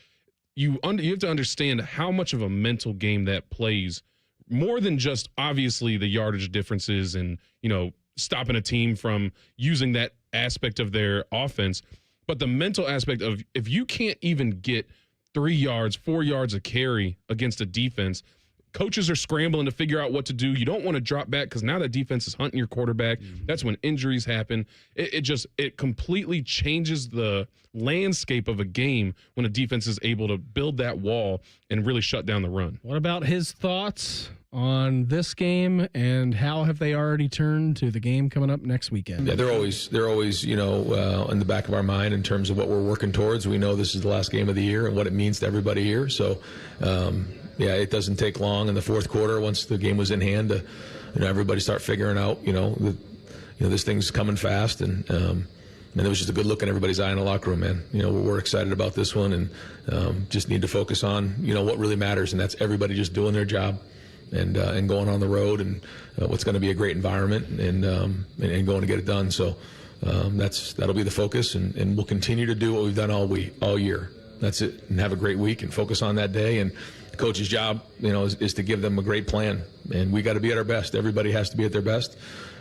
you have to understand how much of a mental game that plays, more than just obviously the yardage differences and, you know, stopping a team from using that aspect of their offense. But the mental aspect of, if you can't even get 3 yards, 4 yards of carry against a defense, coaches are scrambling to figure out what to do. You don't want to drop back because now that defense is hunting your quarterback. That's when injuries happen. It completely changes the landscape of a game when a defense is able to build that wall and really shut down the run. What about his thoughts on this game, and how have they already turned to the game coming up next weekend? Yeah, they're always you know, in the back of our mind in terms of what we're working towards. We know this is the last game of the year and what it means to everybody here. So, yeah, it doesn't take long in the fourth quarter once the game was in hand to, you know, everybody start figuring out, you know, this thing's coming fast, and it was just a good look in everybody's eye in the locker room, man. You know, we're excited about this one, and just need to focus on, you know, what really matters, and that's everybody just doing their job. And going on the road, and what's going to be a great environment, and going to get it done. So that'll be the focus, and we'll continue to do what we've done all year. That's it, and have a great week and focus on that day. And the coach's job, you know, is to give them a great plan, and we got to be at our best. Everybody has to be at their best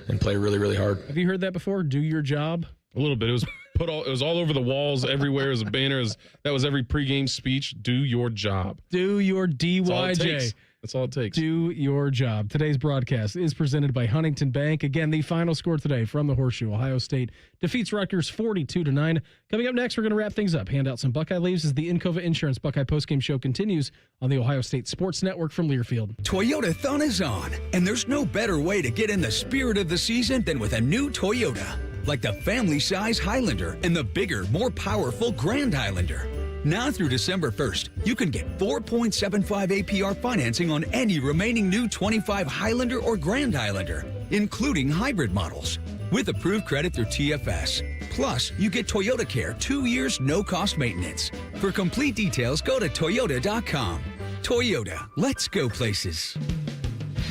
and play really, really hard. Have you heard that before? Do your job. A little bit. It was all over the walls, everywhere. It was a banner. That was every pregame speech. Do your job. Do your DYJ. That's all it takes. Do your job. Today's broadcast is presented by Huntington Bank. Again, the final score today from the Horseshoe. Ohio State defeats Rutgers 42-9. Coming up next, we're going to wrap things up. Hand out some Buckeye leaves as the Encova Insurance Buckeye Postgame Show continues on the Ohio State Sports Network from Learfield. Toyota-thon is on, and there's no better way to get in the spirit of the season than with a new Toyota. Like the family-size Highlander and the bigger, more powerful Grand Highlander. Now through December 1st, you can get 4.75 APR financing on any remaining new 25 Highlander or Grand Highlander, including hybrid models, with approved credit through TFS. Plus, you get Toyota Care 2 years no-cost maintenance. For complete details, go to Toyota.com. Toyota, let's go places.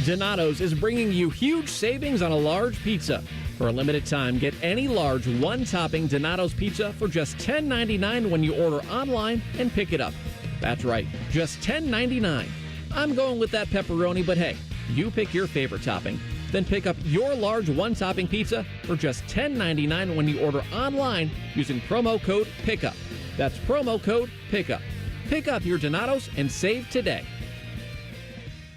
Donato's is bringing you huge savings on a large pizza. For a limited time, get any large one-topping Donato's pizza for just $10.99 when you order online and pick it up. That's right, just $10.99. I'm going with that pepperoni, but hey, you pick your favorite topping. Then pick up your large one-topping pizza for just $10.99 when you order online using promo code PICKUP. That's promo code PICKUP. Pick up your Donato's and save today.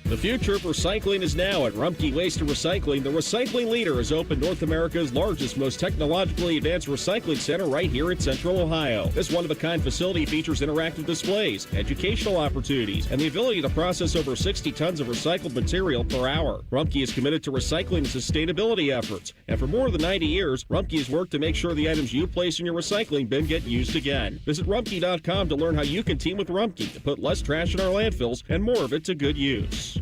The future of recycling is now at Rumpke Waste and Recycling. The recycling leader has opened North America's largest, most technologically advanced recycling center right here in Central Ohio. This one-of-a-kind facility features interactive displays, educational opportunities, and the ability to process over 60 tons of recycled material per hour. Rumpke is committed to recycling and sustainability efforts. And for more than 90 years, Rumpke has worked to make sure the items you place in your recycling bin get used again. Visit Rumpke.com to learn how you can team with Rumpke to put less trash in our landfills and more of it to good use.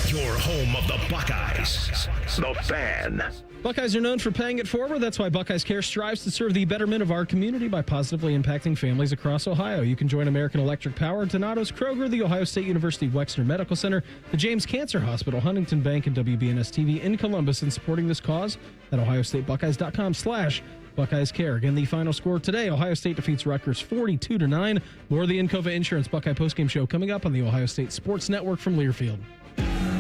Your home of the Buckeyes. The Fan. Buckeyes are known for paying it forward. That's why Buckeyes Care strives to serve the betterment of our community by positively impacting families across Ohio. You can join American Electric Power, Donatos, Kroger, the Ohio State University Wexner Medical Center, the James Cancer Hospital, Huntington Bank, and WBNS-TV in Columbus in supporting this cause at ohiostatebuckeyes.com/Buckeyes Care. Again, the final score today, Ohio State defeats Rutgers 42-9. More of the Encova Insurance Buckeye postgame show coming up on the Ohio State Sports Network from Learfield.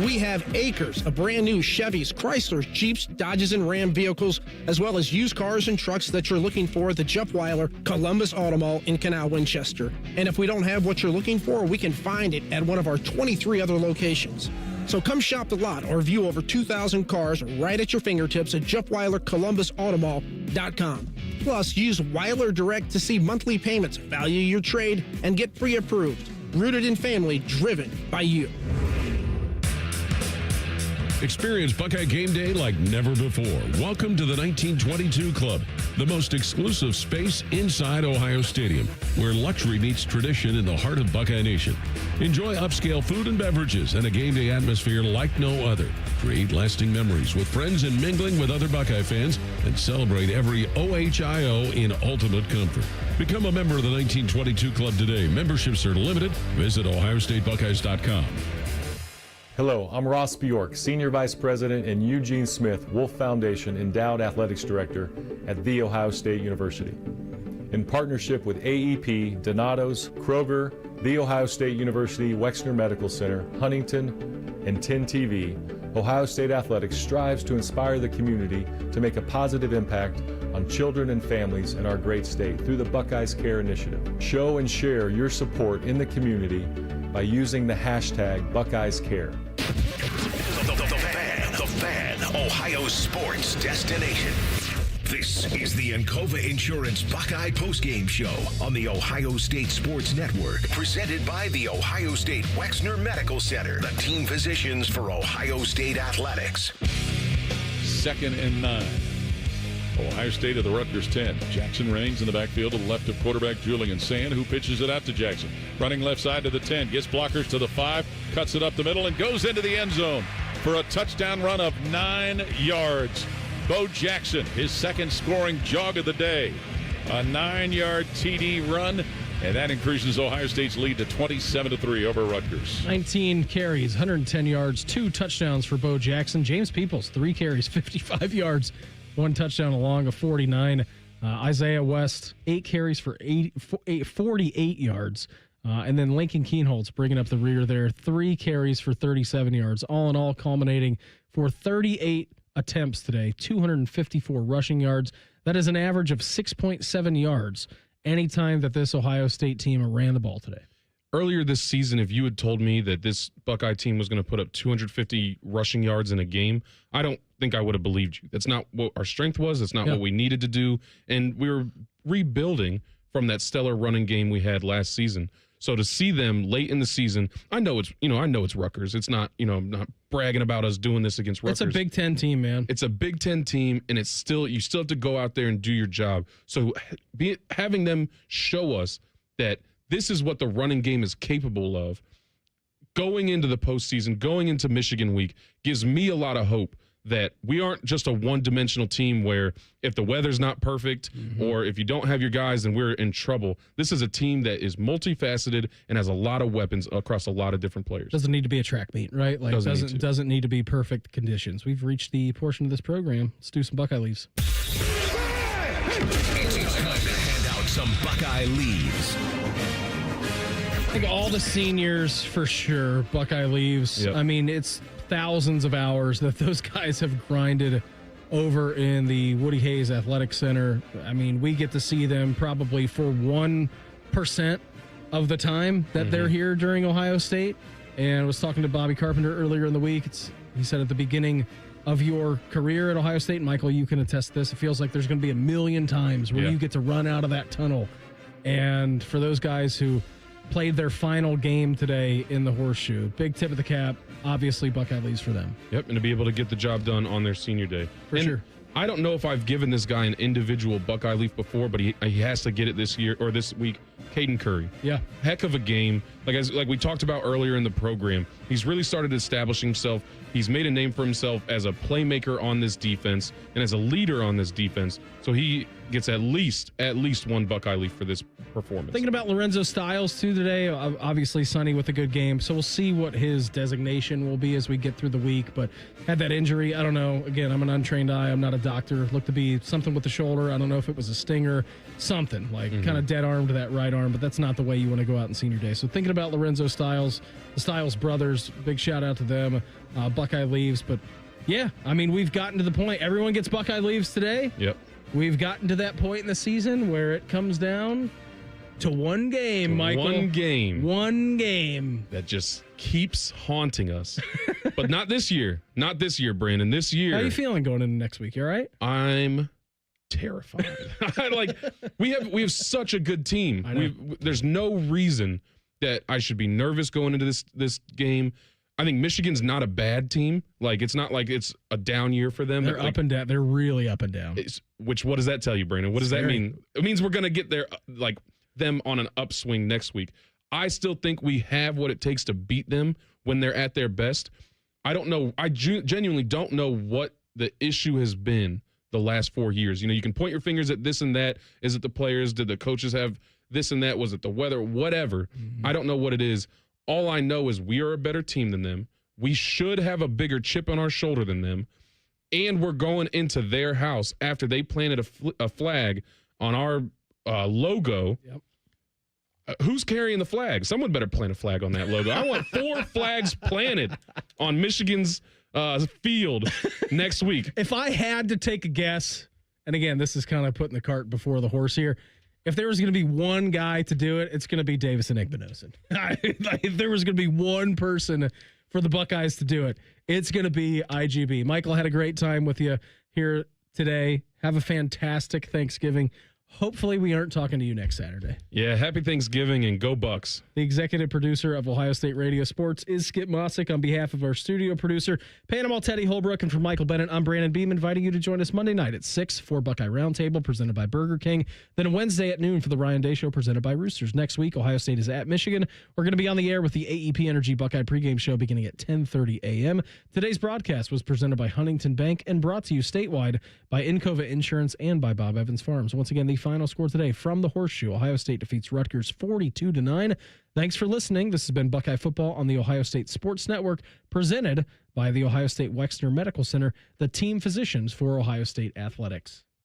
We have acres of brand new Chevys, Chryslers, Jeeps, Dodges, and Ram vehicles, as well as used cars and trucks that you're looking for at the Jeff Weiler Columbus Auto Mall in Canal Winchester. And if we don't have what you're looking for, we can find it at one of our 23 other locations. So come shop the lot or view over 2,000 cars right at your fingertips at JeffWeilerColumbusAutomall.com. Plus, use Weiler Direct to see monthly payments, value your trade, and get pre-approved. Rooted in family, driven by you. Experience Buckeye game day like never before. Welcome to the 1922 Club, the most exclusive space inside Ohio Stadium, where luxury meets tradition in the heart of Buckeye Nation. Enjoy upscale food and beverages and a game day atmosphere like no other. Create lasting memories with friends and mingling with other Buckeye fans, and celebrate every OHIO in ultimate comfort. Become a member of the 1922 Club today. Memberships are limited. Visit ohiostatebuckeyes.com. Hello, I'm Ross Bjork, Senior Vice President and Eugene Smith Wolf Foundation Endowed Athletics Director at The Ohio State University. In partnership with AEP, Donatos, Kroger, The Ohio State University Wexner Medical Center, Huntington, and 10 TV, Ohio State Athletics strives to inspire the community to make a positive impact on children and families in our great state through the Buckeyes Care Initiative. Show and share your support in the community by using the hashtag BuckeyesCare. The Fan, Ohio sports destination. This is the Encova Insurance Buckeye postgame show on the Ohio State Sports Network, presented by the Ohio State Wexner Medical Center, the team physicians for Ohio State athletics. 2nd and 9. Ohio State of the Rutgers 10. Jackson Rains in the backfield to the left of quarterback Julian Sand, who pitches it out to Jackson. Running left side to the 10, gets blockers to the 5, cuts it up the middle, and goes into the end zone for a touchdown run of 9 yards. Bo Jackson, his second scoring jog of the day. A 9-yard TD run, and that increases Ohio State's lead to 27-3 over Rutgers. 19 carries, 110 yards, 2 touchdowns for Bo Jackson. James Peoples, 3 carries, 55 yards. 1 touchdown along a 49. Isaiah West, 8 carries for 48 yards. And then Lincoln Keenholz bringing up the rear there, 3 carries for 37 yards. All in all, culminating for 38 attempts today, 254 rushing yards. That is an average of 6.7 yards anytime that this Ohio State team ran the ball today. Earlier this season, if you had told me that this Buckeye team was going to put up 250 rushing yards in a game, I don't think I would have believed you. That's not what our strength was. That's not what we needed to do. And we were rebuilding from that stellar running game we had last season. So to see them late in the season, I know it's Rutgers. It's not, I'm not bragging about us doing this against Rutgers. It's a Big Ten team, man. It's a Big Ten team, and you still have to go out there and do your job. So having them show us that this is what the running game is capable of going into the postseason, going into Michigan week, gives me a lot of hope that we aren't just a one-dimensional team where if the weather's not perfect or if you don't have your guys, then we're in trouble. This is a team that is multifaceted and has a lot of weapons across a lot of different players. Doesn't need to be a track meet, right? Like doesn't need to be perfect conditions. We've reached the portion of this program. Let's do some Buckeye leaves. It's time to hand out some Buckeye leaves. I think all the seniors, for sure, Buckeye leaves. Yep. I mean, it's thousands of hours that those guys have grinded over in the Woody Hayes Athletic Center. I mean, we get to see them probably for 1% of the time that they're here during Ohio State. And I was talking to Bobby Carpenter earlier in the week. He said at the beginning of your career at Ohio State, Michael, you can attest to this. It feels like there's going to be a million times where you get to run out of that tunnel. And for those guys who played their final game today in the Horseshoe, big tip of the cap. Obviously, Buckeye leaves for them. Yep, and to be able to get the job done on their senior day. For sure. I don't know if I've given this guy an individual Buckeye leaf before, but he has to get it this year or this week. Caden Curry. Yeah. Heck of a game. Like we talked about earlier in the program, he's really started establishing himself. He's made a name for himself as a playmaker on this defense and as a leader on this defense. So he gets at least one Buckeye leaf for this performance. Thinking about Lorenzo Styles, too, today. Obviously, Sonny with a good game. So we'll see what his designation will be as we get through the week. But had that injury. I don't know. Again, I'm an untrained eye. I'm not a doctor. Looked to be something with the shoulder. I don't know if it was a stinger, something like kind of dead arm to that right arm. But that's not the way you want to go out in senior day. So thinking about Lorenzo Styles, the Styles brothers, big shout out to them. Buckeye leaves. But yeah, I mean, we've gotten to the point. Everyone gets Buckeye leaves today. Yep. We've gotten to that point in the season where it comes down to one game, Michael. One game. That just keeps haunting us. But not this year. Not this year, Brandon. This year. How are you feeling going into next week? You all right? I'm terrified. We have such a good team. There's no reason that I should be nervous going into this game. I think Michigan's not a bad team. It's not like it's a down year for them. They're up and down. They're really up and down. What does that tell you, Brandon? What does that mean? It means we're going to get there, them on an upswing next week. I still think we have what it takes to beat them when they're at their best. I don't know. I genuinely don't know what the issue has been the last 4 years. You can point your fingers at this and that. Is it the players? Did the coaches have this and that? Was it the weather? Whatever. I don't know what it is. All I know is we are a better team than them. We should have a bigger chip on our shoulder than them. And we're going into their house after they planted a flag on our logo. Yep. Who's carrying the flag? Someone better plant a flag on that logo. I want 4 flags planted on Michigan's field next week. If I had to take a guess, and again, this is kind of putting the cart before the horse here. If there was going to be one guy to do it, it's going to be Davison Igbinosun. If there was going to be one person for the Buckeyes to do it, it's going to be IGB. Michael, had a great time with you here today. Have a fantastic Thanksgiving. Hopefully we aren't talking to you next Saturday. Yeah, happy Thanksgiving and go Bucks. The executive producer of Ohio State Radio Sports is Skip Mossick. On behalf of our studio producer, Panama Teddy Holbrook, and from Michael Bennett, I'm Brandon Beam, inviting you to join us Monday night at 6 for Buckeye Roundtable, presented by Burger King. Then Wednesday at noon for the Ryan Day Show, presented by Roosters. Next week, Ohio State is at Michigan. We're going to be on the air with the AEP Energy Buckeye pregame show beginning at 10:30 a.m. Today's broadcast was presented by Huntington Bank and brought to you statewide by Encova Insurance and by Bob Evans Farms. Once again, the final score today from the Horseshoe: Ohio State defeats Rutgers 42-9. Thanks for listening. This has been Buckeye Football on the Ohio State Sports Network, presented by the Ohio State Wexner Medical Center, the team physicians for Ohio State athletics.